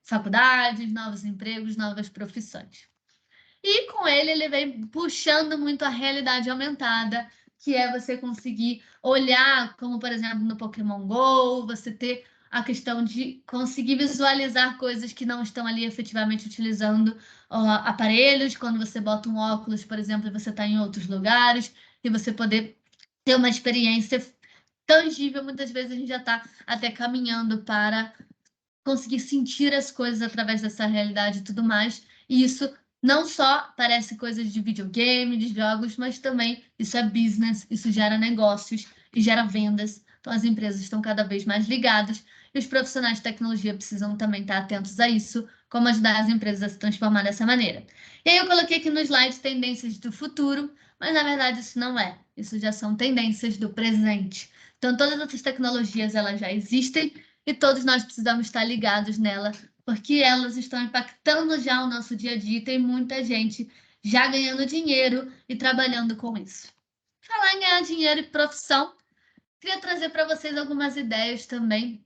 faculdades, novos empregos, novas profissões. E com ele vem puxando muito a realidade aumentada, que é você conseguir olhar, como por exemplo no Pokémon Go, você ter a questão de conseguir visualizar coisas que não estão ali efetivamente utilizando aparelhos, quando você bota um óculos, por exemplo, e você está em outros lugares, e você poder ter uma experiência tangível. Muitas vezes a gente já está até caminhando para conseguir sentir as coisas através dessa realidade e tudo mais. E isso não só parece coisas de videogame, de jogos, mas também isso é business, isso gera negócios e gera vendas. Então as empresas estão cada vez mais ligadas e os profissionais de tecnologia precisam também estar atentos a isso, como ajudar as empresas a se transformar dessa maneira. E aí eu coloquei aqui no slide tendências do futuro, mas na verdade isso não é. Isso já são tendências do presente. Então todas essas tecnologias elas já existem e todos nós precisamos estar ligados nela, porque elas estão impactando já o nosso dia a dia e tem muita gente já ganhando dinheiro e trabalhando com isso. Falar em ganhar dinheiro e profissão, queria trazer para vocês algumas ideias também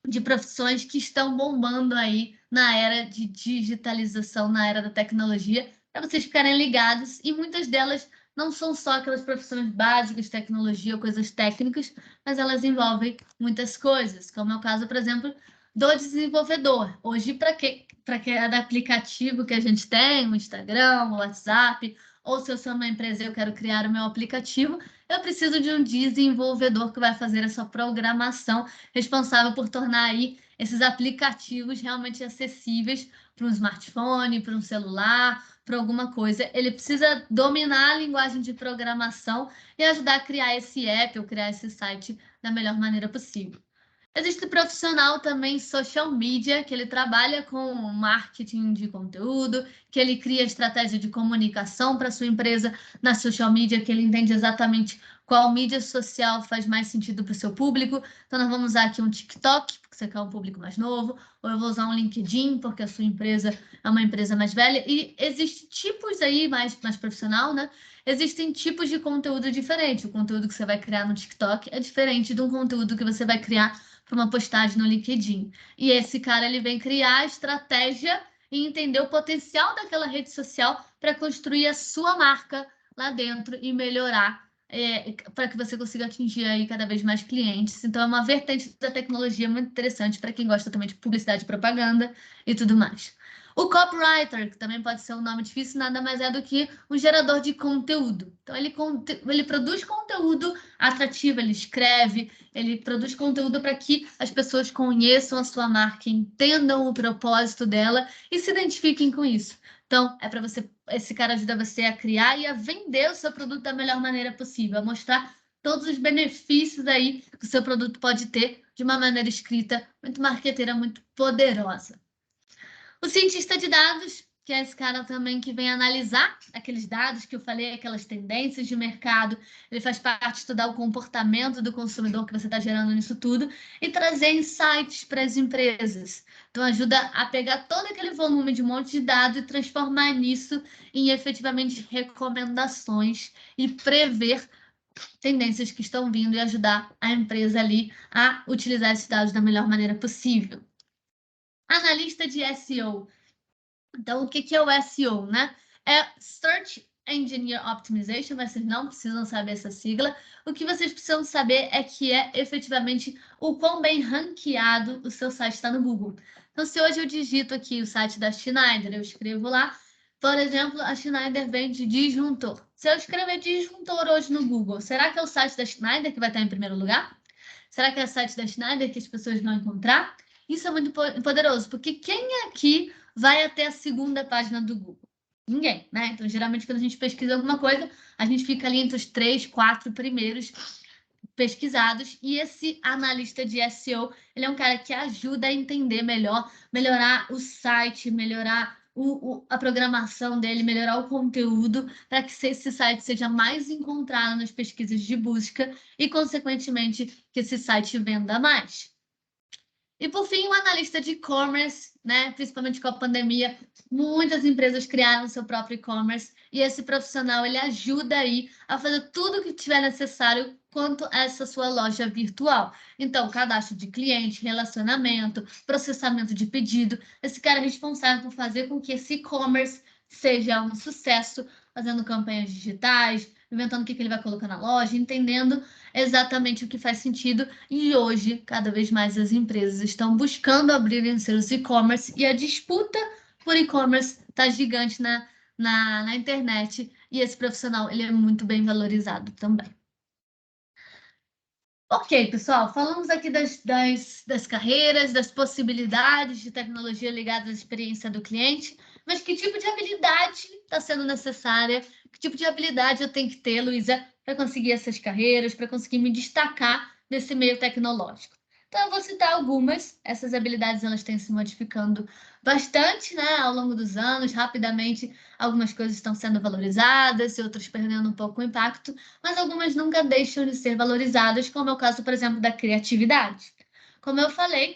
de profissões que estão bombando aí na era de digitalização, na era da tecnologia, para vocês ficarem ligados, e muitas delas não são só aquelas profissões básicas, tecnologia ou coisas técnicas, mas elas envolvem muitas coisas, como é o caso, por exemplo, do desenvolvedor. Hoje, para cada aplicativo que a gente tem, o Instagram, o WhatsApp, ou se eu sou uma empresa e eu quero criar o meu aplicativo, eu preciso de um desenvolvedor que vai fazer essa programação responsável por tornar aí esses aplicativos realmente acessíveis para um smartphone, para um celular, para alguma coisa. Ele precisa dominar a linguagem de programação e ajudar a criar esse app ou criar esse site da melhor maneira possível. Existe profissional também social media, que ele trabalha com marketing de conteúdo, que ele cria estratégia de comunicação para sua empresa na social media, que ele entende exatamente qual mídia social faz mais sentido para o seu público. Então, nós vamos usar aqui um TikTok, porque você quer um público mais novo, ou eu vou usar um LinkedIn, porque a sua empresa é uma empresa mais velha. E existem tipos aí mais profissional, né? Existem tipos de conteúdo diferentes. O conteúdo que você vai criar no TikTok é diferente de um conteúdo que você vai criar para uma postagem no LinkedIn. E esse cara ele vem criar a estratégia e entender o potencial daquela rede social para construir a sua marca lá dentro e melhorar para que você consiga atingir aí cada vez mais clientes. Então, é uma vertente da tecnologia muito interessante para quem gosta também de publicidade e propaganda e tudo mais. O copywriter, que também pode ser um nome difícil, nada mais é do que um gerador de conteúdo. Então, ele produz conteúdo atrativo, ele escreve, ele produz conteúdo para que as pessoas conheçam a sua marca, entendam o propósito dela e se identifiquem com isso. Então, é para você, esse cara ajuda você a criar e a vender o seu produto da melhor maneira possível, a mostrar todos os benefícios aí que o seu produto pode ter de uma maneira escrita, muito marqueteira, muito poderosa. O cientista de dados, que é esse cara também que vem analisar aqueles dados que eu falei, aquelas tendências de mercado, ele faz parte de estudar o comportamento do consumidor que você está gerando nisso tudo e trazer insights para as empresas. Então, ajuda a pegar todo aquele volume de um monte de dados e transformar nisso em efetivamente recomendações e prever tendências que estão vindo e ajudar a empresa ali a utilizar esses dados da melhor maneira possível. Analista de SEO. Então, o que é o SEO, né? É Search Engine Optimization, mas vocês não precisam saber essa sigla. O que vocês precisam saber é que é efetivamente o quão bem ranqueado o seu site está no Google. Então, se hoje eu digito aqui o site da Schneider, eu escrevo lá, por exemplo, a Schneider vende disjuntor. Se eu escrever disjuntor hoje no Google, será que é o site da Schneider que vai estar em primeiro lugar? Será que é o site da Schneider que as pessoas vão encontrar? Isso é muito poderoso, porque quem aqui vai até a segunda página do Google? Ninguém, né? Então, geralmente, quando a gente pesquisa alguma coisa, a gente fica ali entre os 3, 4 primeiros pesquisados, e esse analista de SEO, ele é um cara que ajuda a entender melhor, melhorar o site, melhorar a programação dele, melhorar o conteúdo, para que esse site seja mais encontrado nas pesquisas de busca e, consequentemente, que esse site venda mais. E, por fim, o analista de e-commerce, né? Principalmente com a pandemia, muitas empresas criaram seu próprio e-commerce e esse profissional ele ajuda aí a fazer tudo o que tiver necessário quanto a essa sua loja virtual. Então, cadastro de cliente, relacionamento, processamento de pedido. Esse cara é responsável por fazer com que esse e-commerce seja um sucesso, fazendo campanhas digitais, inventando o que ele vai colocar na loja, entendendo exatamente o que faz sentido. E hoje, cada vez mais as empresas estão buscando abrir seus e-commerce e a disputa por e-commerce está gigante na internet. E esse profissional ele é muito bem valorizado também. Ok, pessoal, falamos aqui das carreiras, das possibilidades de tecnologia ligadas à experiência do cliente, mas que tipo de habilidade está sendo necessária? Que tipo de habilidade eu tenho que ter, Luísa, para conseguir essas carreiras, para conseguir me destacar nesse meio tecnológico? Então, eu vou citar algumas. Essas habilidades elas têm se modificando bastante, né, ao longo dos anos. Rapidamente, algumas coisas estão sendo valorizadas e outras perdendo um pouco o impacto, mas algumas nunca deixam de ser valorizadas, como é o caso, por exemplo, da criatividade. Como eu falei,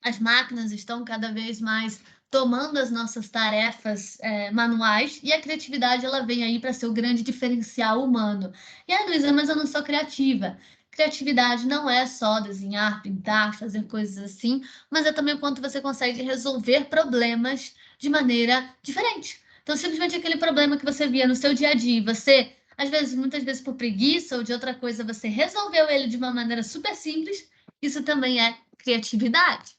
as máquinas estão cada vez mais tomando as nossas tarefas manuais e a criatividade ela vem aí para ser o grande diferencial humano. E a Luísa, mas eu não sou criativa. Criatividade não é só desenhar, pintar, fazer coisas assim, mas é também o quanto você consegue resolver problemas de maneira diferente. Então, simplesmente aquele problema que você via no seu dia a dia, você, às vezes, muitas vezes por preguiça ou de outra coisa, você resolveu ele de uma maneira super simples, isso também é criatividade.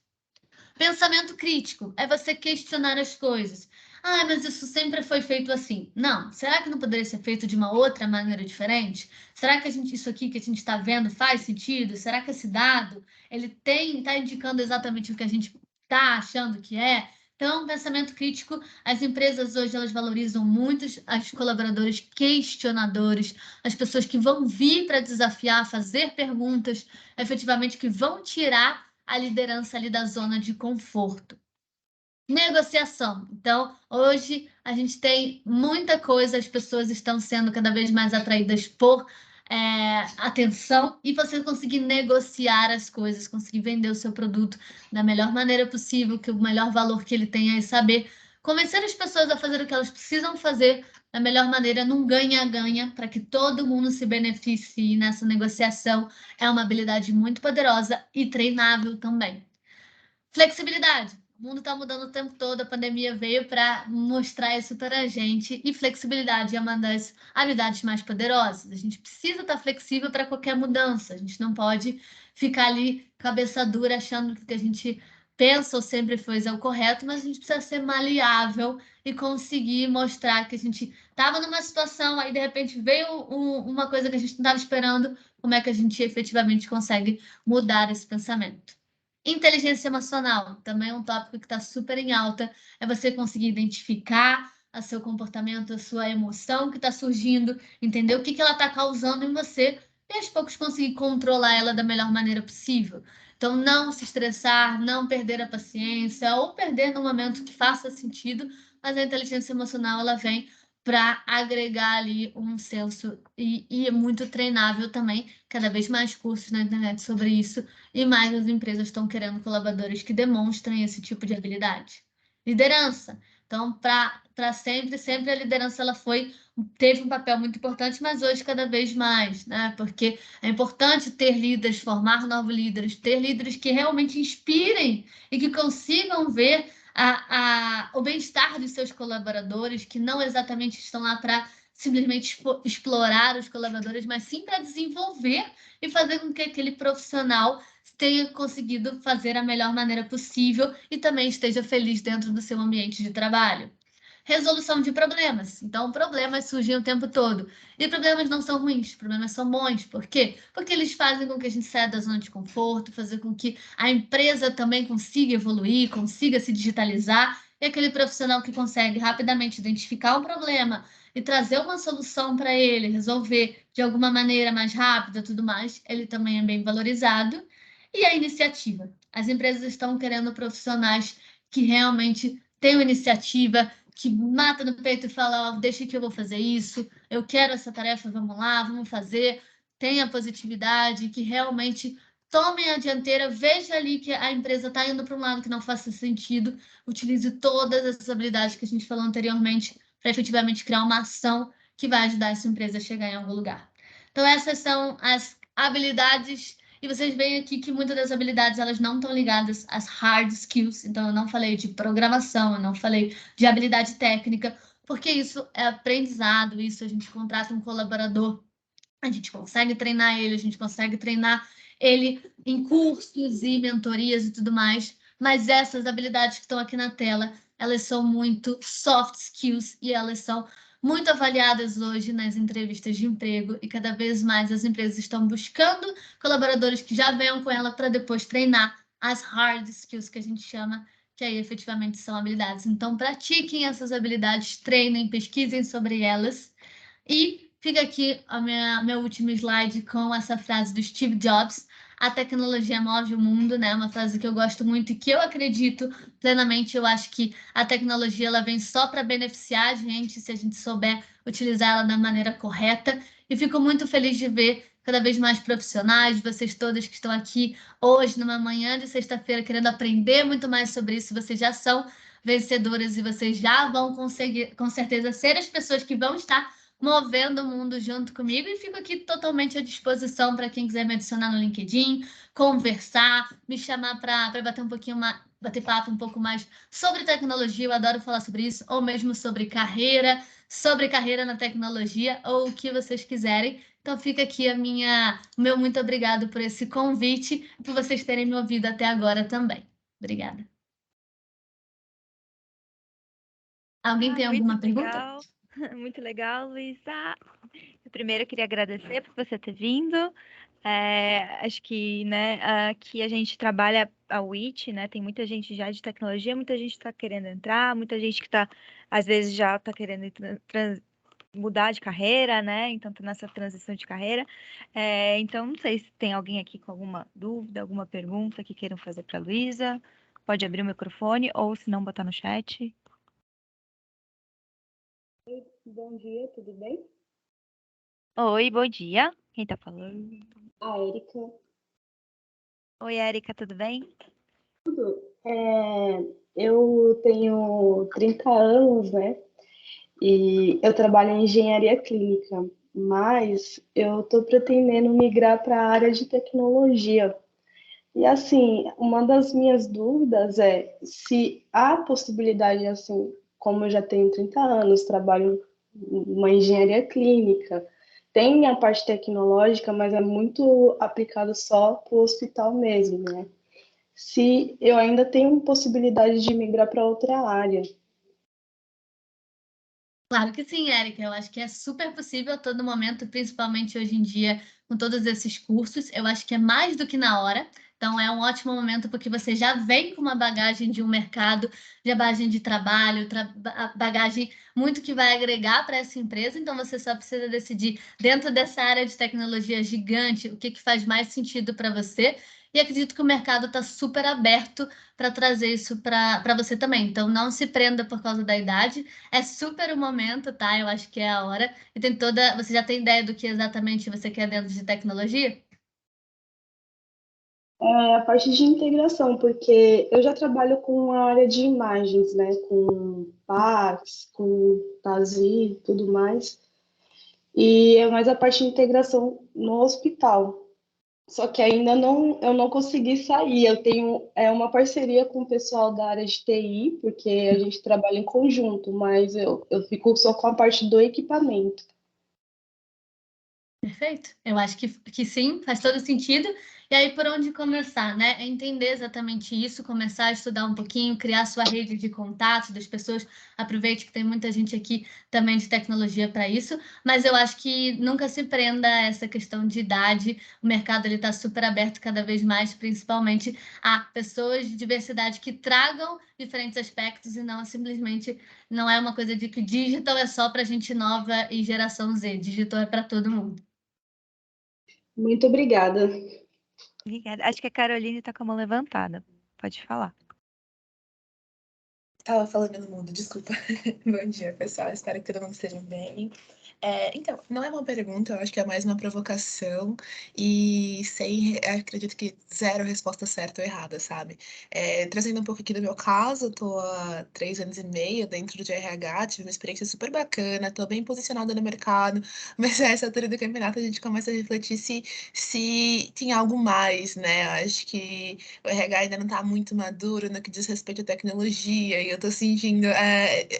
Pensamento crítico é você questionar as coisas. Ah, mas isso sempre foi feito assim. Não. Será que não poderia ser feito de uma outra maneira diferente? Será que isso aqui que a gente está vendo faz sentido? Será que esse dado ele está indicando exatamente o que a gente está achando que é? Então, pensamento crítico, as empresas hoje elas valorizam muito os colaboradores questionadores, as pessoas que vão vir para desafiar, fazer perguntas, efetivamente que vão tirar a liderança ali da zona de conforto. Negociação. Então, hoje a gente tem muita coisa, as pessoas estão sendo cada vez mais atraídas por atenção e você conseguir negociar as coisas, conseguir vender o seu produto da melhor maneira possível, que o melhor valor que ele tem é saber convencer as pessoas a fazer o que elas precisam fazer da melhor maneira, num ganha-ganha, para que todo mundo se beneficie nessa negociação. É uma habilidade muito poderosa e treinável também. Flexibilidade. O mundo está mudando o tempo todo, a pandemia veio para mostrar isso para a gente, e flexibilidade é uma das habilidades mais poderosas. A gente precisa estar flexível para qualquer mudança, a gente não pode ficar ali cabeça dura achando que o que a gente pensa ou sempre fez é o correto, mas a gente precisa ser maleável e conseguir mostrar que a gente estava numa situação, aí de repente veio uma coisa que a gente não estava esperando, como é que a gente efetivamente consegue mudar esse pensamento. Inteligência emocional, também é um tópico que está super em alta, é você conseguir identificar o seu comportamento, a sua emoção que está surgindo, entender o que ela está causando em você e aos poucos conseguir controlar ela da melhor maneira possível. Então, não se estressar, não perder a paciência ou perder no momento que faça sentido, mas a inteligência emocional ela vem para agregar ali um senso e é muito treinável também, cada vez mais cursos na internet sobre isso e mais as empresas estão querendo colaboradores que demonstrem esse tipo de habilidade. Liderança. Então, para sempre a liderança ela teve um papel muito importante, mas hoje cada vez mais, né? Porque é importante ter líderes, formar novos líderes, ter líderes que realmente inspirem e que consigam ver o bem-estar dos seus colaboradores, que não exatamente estão lá para simplesmente explorar os colaboradores, mas sim para desenvolver e fazer com que aquele profissional tenha conseguido fazer a melhor maneira possível e também esteja feliz dentro do seu ambiente de trabalho. Resolução de problemas. Então, problemas surgem o tempo todo. E problemas não são ruins, problemas são bons. Por quê? Porque eles fazem com que a gente saia da zona de conforto, fazer com que a empresa também consiga evoluir, consiga se digitalizar. E aquele profissional que consegue rapidamente identificar um problema e trazer uma solução para ele, resolver de alguma maneira mais rápida, tudo mais, ele também é bem valorizado. E a iniciativa. As empresas estão querendo profissionais que realmente tenham iniciativa, que mata no peito e fala, oh, deixa que eu vou fazer isso, eu quero essa tarefa, vamos lá, vamos fazer, tenha positividade, que realmente tomem a dianteira, veja ali que a empresa está indo para um lado que não faça sentido, utilize todas essas habilidades que a gente falou anteriormente para efetivamente criar uma ação que vai ajudar essa empresa a chegar em algum lugar. Então, essas são as habilidades. E vocês veem aqui que muitas das habilidades elas não estão ligadas às hard skills. Então, eu não falei de programação, eu não falei de habilidade técnica, porque isso é aprendizado, isso a gente contrata um colaborador, a gente consegue treinar ele, a gente consegue treinar ele em cursos e mentorias e tudo mais. Mas essas habilidades que estão aqui na tela, elas são muito soft skills e elas são muito avaliadas hoje nas entrevistas de emprego e cada vez mais as empresas estão buscando colaboradores que já venham com ela para depois treinar as hard skills que a gente chama, que aí efetivamente são habilidades. Então, pratiquem essas habilidades, treinem, pesquisem sobre elas. E fica aqui meu último slide com essa frase do Steve Jobs: a tecnologia move o mundo, né? Uma frase que eu gosto muito e que eu acredito plenamente. Eu acho que a tecnologia ela vem só para beneficiar a gente, se a gente souber utilizar ela da maneira correta. E fico muito feliz de ver cada vez mais profissionais, vocês todas que estão aqui hoje, numa manhã de sexta-feira, querendo aprender muito mais sobre isso. Vocês já são vencedoras e vocês já vão conseguir, com certeza, ser as pessoas que vão estar movendo o mundo junto comigo, e fico aqui totalmente à disposição para quem quiser me adicionar no LinkedIn, conversar, me chamar para bater um pouquinho bater papo um pouco mais sobre tecnologia, eu adoro falar sobre isso, ou mesmo sobre carreira na tecnologia, ou o que vocês quiserem. Então fica aqui o meu muito obrigado por esse convite e por vocês terem me ouvido até agora também. Obrigada. Alguém tem alguma pergunta? Legal. Muito legal, Luísa. Eu primeiro queria agradecer por você ter vindo. Acho que, né, aqui a gente trabalha a WIT, né? Tem muita gente já de tecnologia, muita gente está querendo entrar, muita gente que está, às vezes, já está querendo mudar de carreira, né? Então, tá nessa transição de carreira. Então, não sei se tem alguém aqui com alguma dúvida, alguma pergunta que queiram fazer para a Luísa. Pode abrir o microfone ou, se não, botar no chat. Bom dia, tudo bem? Oi, bom dia. Quem tá falando? A Érica. Oi, Érica, tudo bem? Tudo. Eu tenho 30 anos, né? E eu trabalho em engenharia clínica, mas eu estou pretendendo migrar para a área de tecnologia. E assim, uma das minhas dúvidas é se há possibilidade, assim, como eu já tenho 30 anos, trabalho uma engenharia clínica, tem a parte tecnológica, mas é muito aplicado só para o hospital mesmo, né? Se eu ainda tenho possibilidade de migrar para outra área. Claro que sim, Érica. Eu acho que é super possível a todo momento, principalmente hoje em dia, com todos esses cursos. Eu acho que é mais do que na hora. Então, é um ótimo momento porque você já vem com uma bagagem de um mercado, de bagagem de trabalho, bagagem muito que vai agregar para essa empresa. Então, você só precisa decidir, dentro dessa área de tecnologia gigante, o que faz mais sentido para você. E acredito que o mercado está super aberto para trazer isso para você também. Então, não se prenda por causa da idade. É super o momento, tá? Eu acho que é a hora. E tem toda. Você já tem ideia do que exatamente você quer dentro de tecnologia? É a parte de integração, porque eu já trabalho com a área de imagens, né? Com PACS, com TASI e tudo mais. E é mais a parte de integração no hospital. Só que ainda não, eu não consegui sair. Eu tenho uma parceria com o pessoal da área de TI, porque a gente trabalha em conjunto, mas eu fico só com a parte do equipamento. Perfeito. Eu acho que sim, faz todo sentido. E aí, por onde começar, né? É entender exatamente isso, começar a estudar um pouquinho, criar sua rede de contatos das pessoas. Aproveite que tem muita gente aqui também de tecnologia para isso, mas eu acho que nunca se prenda a essa questão de idade. O mercado está super aberto cada vez mais, principalmente a pessoas de diversidade que tragam diferentes aspectos e não simplesmente não é uma coisa de que digital é só para gente nova e geração Z. Digital é para todo mundo. Muito obrigada. Obrigada. Acho que a Caroline está com a mão levantada. Pode falar. Tava falando no mundo, desculpa. Bom dia, pessoal. Espero que todo mundo esteja bem. Então, não é uma pergunta, eu acho que é mais uma provocação e acredito que zero resposta certa ou errada, sabe? Trazendo um pouco aqui do meu caso, tô há 3 anos e meio dentro de RH, tive uma experiência super bacana, tô bem posicionada no mercado, mas a essa altura do campeonato a gente começa a refletir se tem algo mais, né? Eu acho que o RH ainda não tá muito maduro no que diz respeito à tecnologia e eu tô sentindo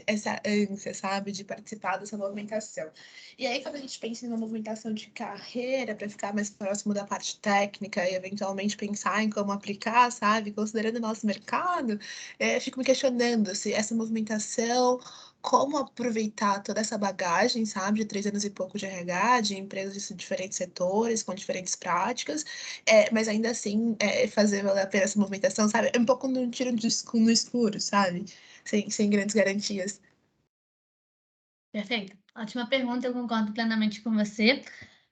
essa ânsia, sabe, de participar dessa movimentação. E aí, quando a gente pensa em uma movimentação de carreira para ficar mais próximo da parte técnica e eventualmente pensar em como aplicar, sabe, considerando o nosso mercado, eu fico me questionando se essa movimentação, como aproveitar toda essa bagagem, sabe, de 3 anos e pouco de RH, de empresas de diferentes setores, com diferentes práticas, mas ainda assim fazer valer a pena essa movimentação, sabe? É um pouco um tiro no escuro, sabe? Sem grandes garantias. Perfeito. Ótima pergunta, eu concordo plenamente com você.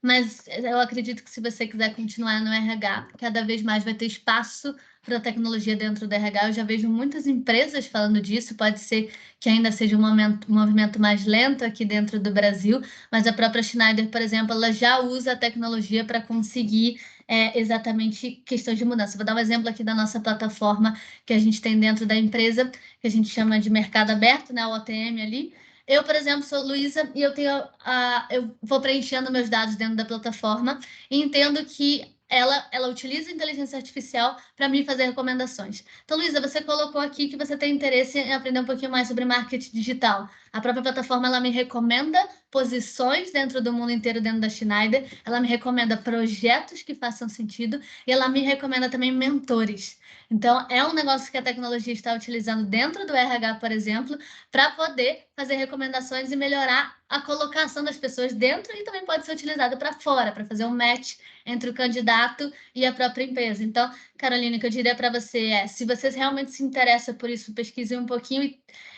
Mas eu acredito que se você quiser continuar no RH, cada vez mais vai ter espaço para a tecnologia dentro do RH. Eu já vejo muitas empresas falando disso. Pode ser que ainda seja um movimento mais lento aqui dentro do Brasil, mas a própria Schneider, por exemplo, ela já usa a tecnologia para conseguir exatamente questões de mudança. Vou dar um exemplo aqui da nossa plataforma que a gente tem dentro da empresa, que a gente chama de mercado aberto, né, o OTM ali. Eu, por exemplo, sou Luísa e eu vou preenchendo meus dados dentro da plataforma e entendo que ela utiliza a inteligência artificial para me fazer recomendações. Então, Luísa, você colocou aqui que você tem interesse em aprender um pouquinho mais sobre marketing digital. A própria plataforma, ela me recomenda posições dentro do mundo inteiro, dentro da Schneider, ela me recomenda projetos que façam sentido e ela me recomenda também mentores. Então, é um negócio que a tecnologia está utilizando dentro do RH, por exemplo, para poder fazer recomendações e melhorar a colocação das pessoas dentro e também pode ser utilizado para fora, para fazer um match entre o candidato e a própria empresa. Então, Carolina, o que eu diria para você é, se você realmente se interessa por isso, pesquise um pouquinho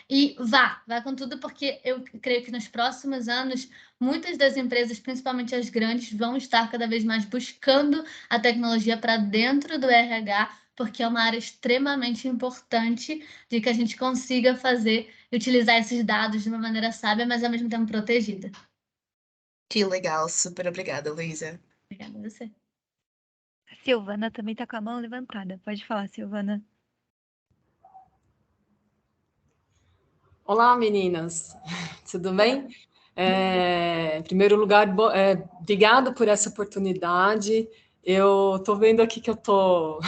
e vá com tudo, porque eu creio que nos próximos anos, muitas das empresas, principalmente as grandes, vão estar cada vez mais buscando a tecnologia para dentro do RH, porque é uma área extremamente importante de que a gente consiga fazer e utilizar esses dados de uma maneira sábia, mas ao mesmo tempo protegida. Que legal, super obrigada, Luísa. Obrigada a você. A Silvana também está com a mão levantada. Pode falar, Silvana. Olá, meninas. Tudo bem? Em primeiro lugar, obrigado por essa oportunidade. Eu estou vendo aqui que eu estou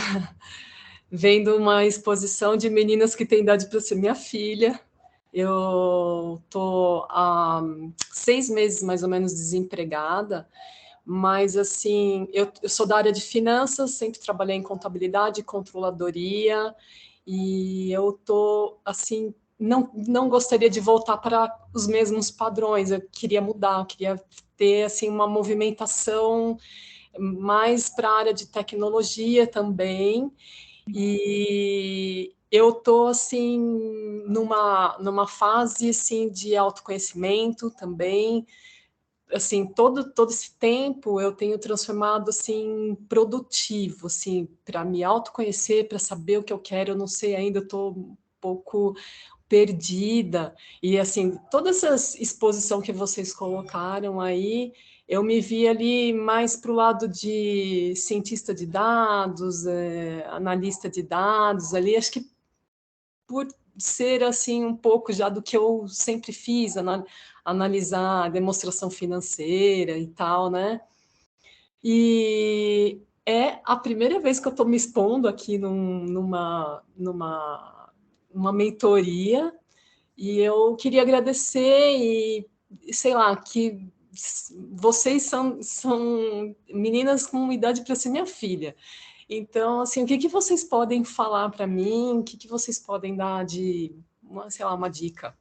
vendo uma exposição de meninas que têm idade para ser minha filha. Eu estou há 6 meses, mais ou menos, desempregada, mas, assim, eu sou da área de finanças, sempre trabalhei em contabilidade, controladoria, e eu estou, assim, não gostaria de voltar para os mesmos padrões, eu queria mudar, eu queria ter, assim, uma movimentação mais para a área de tecnologia também, e eu estou, assim, numa fase, assim, de autoconhecimento também, assim, todo esse tempo eu tenho transformado, assim, produtivo, assim, para me autoconhecer, para saber o que eu quero, eu não sei ainda, eu estou um pouco perdida, e, assim, toda essa exposição que vocês colocaram aí, eu me vi ali mais para o lado de cientista de dados, analista de dados, ali, acho que por ser, assim, um pouco já do que eu sempre fiz, analisar demonstração financeira e tal, né? E é a primeira vez que eu estou me expondo aqui numa mentoria, e eu queria agradecer e, sei lá, que vocês são meninas com idade para ser minha filha. Então, assim, o que vocês podem falar para mim? O que vocês podem dar de, sei lá, uma dica?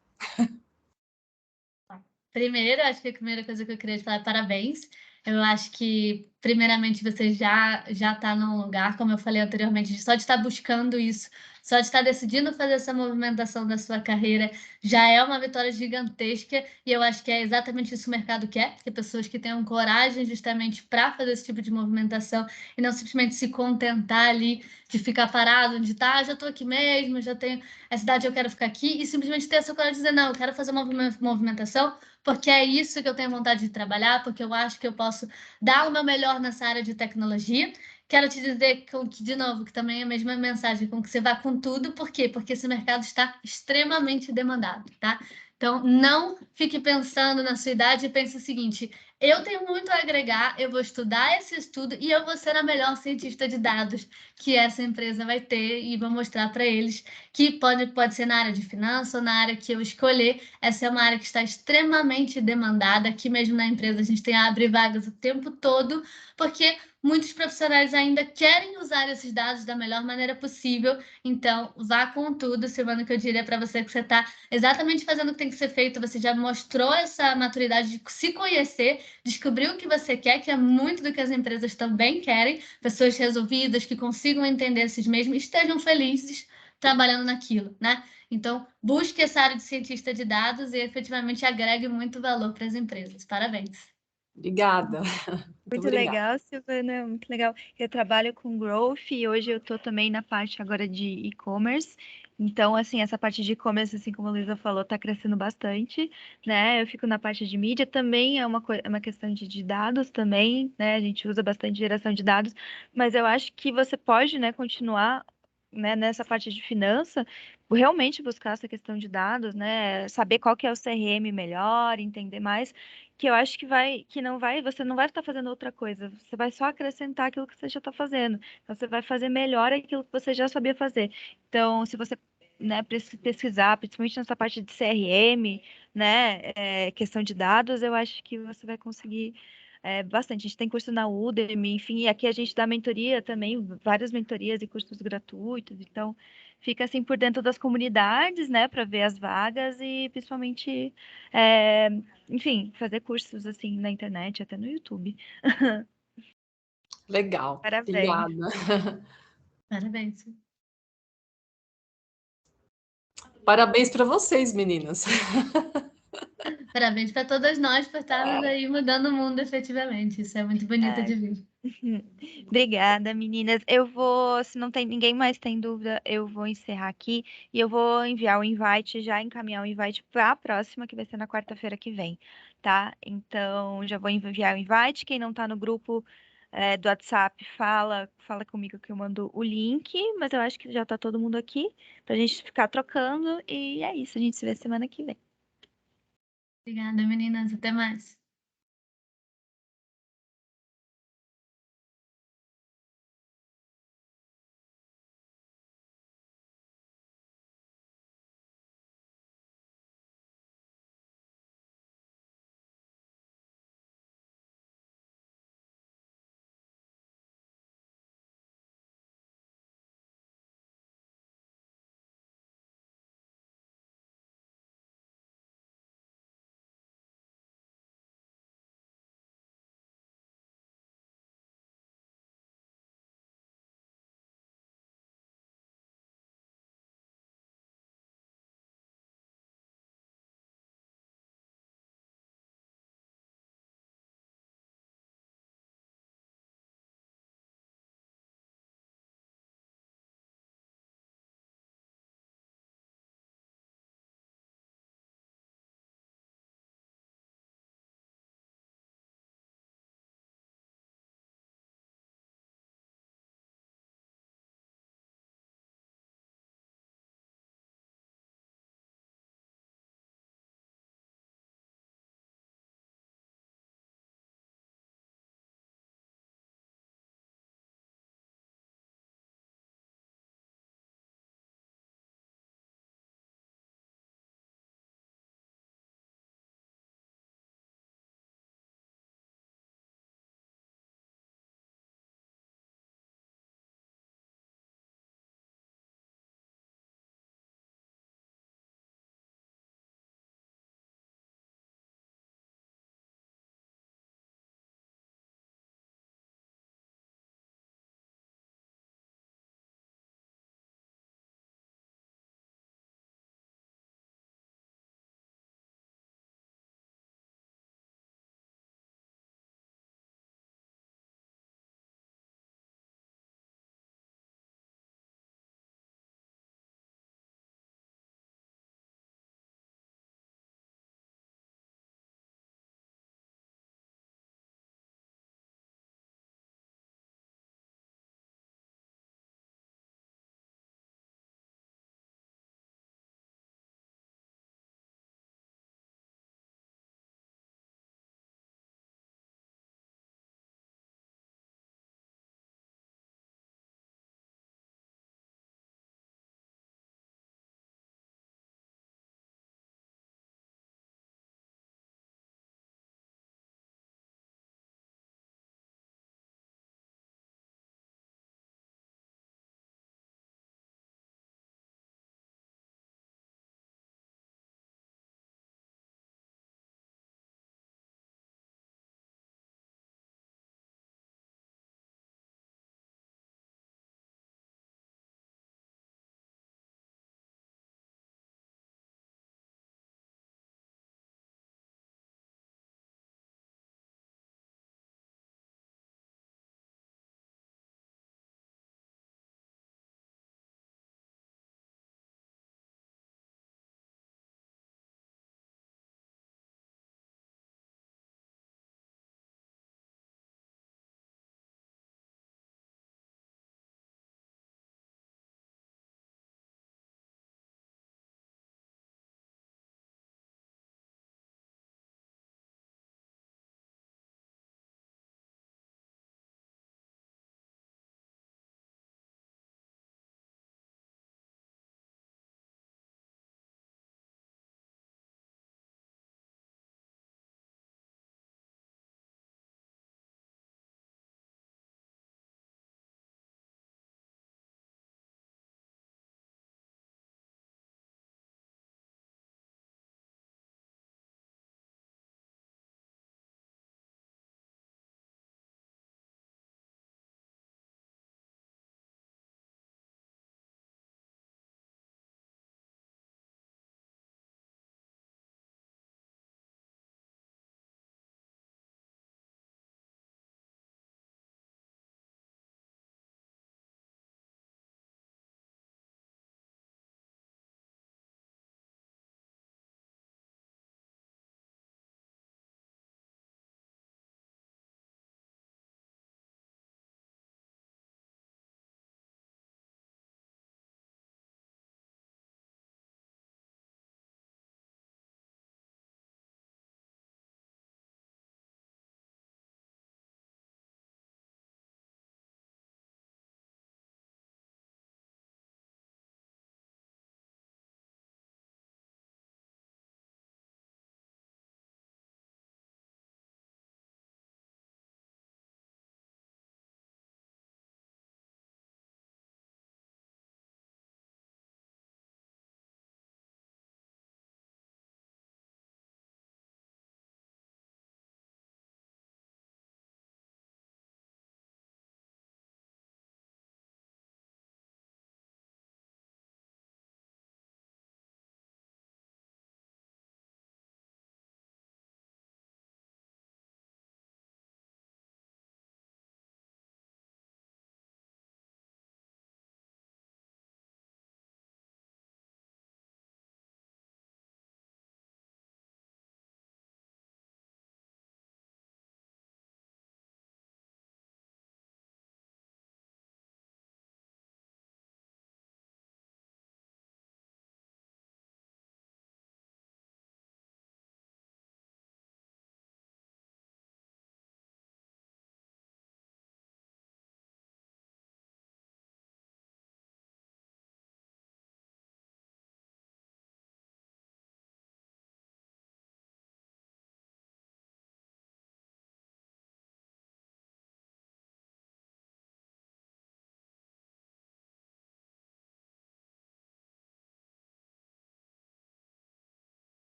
Primeiro, acho que a primeira coisa que eu queria te falar é parabéns. Eu acho que, primeiramente, você já está num lugar, como eu falei anteriormente, só de estar buscando isso, só de estar decidindo fazer essa movimentação da sua carreira, já é uma vitória gigantesca, e eu acho que é exatamente isso que o mercado quer, que pessoas que tenham coragem justamente para fazer esse tipo de movimentação e não simplesmente se contentar ali de ficar parado, onde está, já estou aqui mesmo, já tenho essa idade, eu quero ficar aqui, e simplesmente ter essa coragem de dizer, não, eu quero fazer uma movimentação, porque é isso que eu tenho vontade de trabalhar, porque eu acho que eu posso dar o meu melhor nessa área de tecnologia. Quero te dizer que, de novo, que também é a mesma mensagem, com que você vá com tudo. Por quê? Porque esse mercado está extremamente demandado, tá? Então, não fique pensando na sua idade e pense o seguinte, eu tenho muito a agregar, eu vou estudar esse estudo e eu vou ser a melhor cientista de dados que essa empresa vai ter e vou mostrar para eles que pode ser na área de finanças ou na área que eu escolher. Essa é uma área que está extremamente demandada. Aqui mesmo na empresa a gente abre vagas o tempo todo, porque muitos profissionais ainda querem usar esses dados da melhor maneira possível. Então, vá com tudo, Silvana, que eu diria para você que você está exatamente fazendo o que tem que ser feito. Você já mostrou essa maturidade de se conhecer, descobrir o que você quer, que é muito do que as empresas também querem. Pessoas resolvidas, que consigam entender esses mesmos, estejam felizes trabalhando naquilo, né? Então, busque essa área de cientista de dados e efetivamente agregue muito valor para as empresas. Parabéns. Obrigada. Muito legal, Silvana, muito legal. Eu trabalho com growth e hoje eu estou também na parte agora de e-commerce. Então, assim, essa parte de e-commerce, assim como a Luísa falou, está crescendo bastante, né? Eu fico na parte de mídia, também é uma questão de dados também, né? A gente usa bastante geração de dados, mas eu acho que você pode, né, continuar, né, nessa parte de finança, realmente buscar essa questão de dados, né? Saber qual que é o CRM melhor, entender mais. que eu acho que você não vai estar fazendo outra coisa, você vai só acrescentar aquilo que você já está fazendo. Então, você vai fazer melhor aquilo que você já sabia fazer. Então, se você, né, pesquisar, principalmente nessa parte de CRM, né, questão de dados, eu acho que você vai conseguir bastante. A gente tem curso na Udemy, enfim, e aqui a gente dá mentoria também, várias mentorias e cursos gratuitos, então fica assim por dentro das comunidades, né, para ver as vagas e principalmente, enfim, fazer cursos assim na internet, até no YouTube. Legal, Parabéns. obrigada. Parabéns. Parabéns para vocês, meninas. Parabéns para todas nós por estarmos aí mudando o mundo efetivamente. Isso é muito bonito de ver. Obrigada, meninas. Eu vou, se não tem ninguém mais tem dúvida, eu vou encerrar aqui e eu vou enviar o invite, já encaminhar o invite para a próxima, que vai ser na quarta-feira que vem, tá? Então, já vou enviar o invite. Quem não está no grupo do WhatsApp, fala comigo que eu mando o link, mas eu acho que já está todo mundo aqui para a gente ficar trocando e é isso. A gente se vê semana que vem. Obrigada, meninas. Até mais.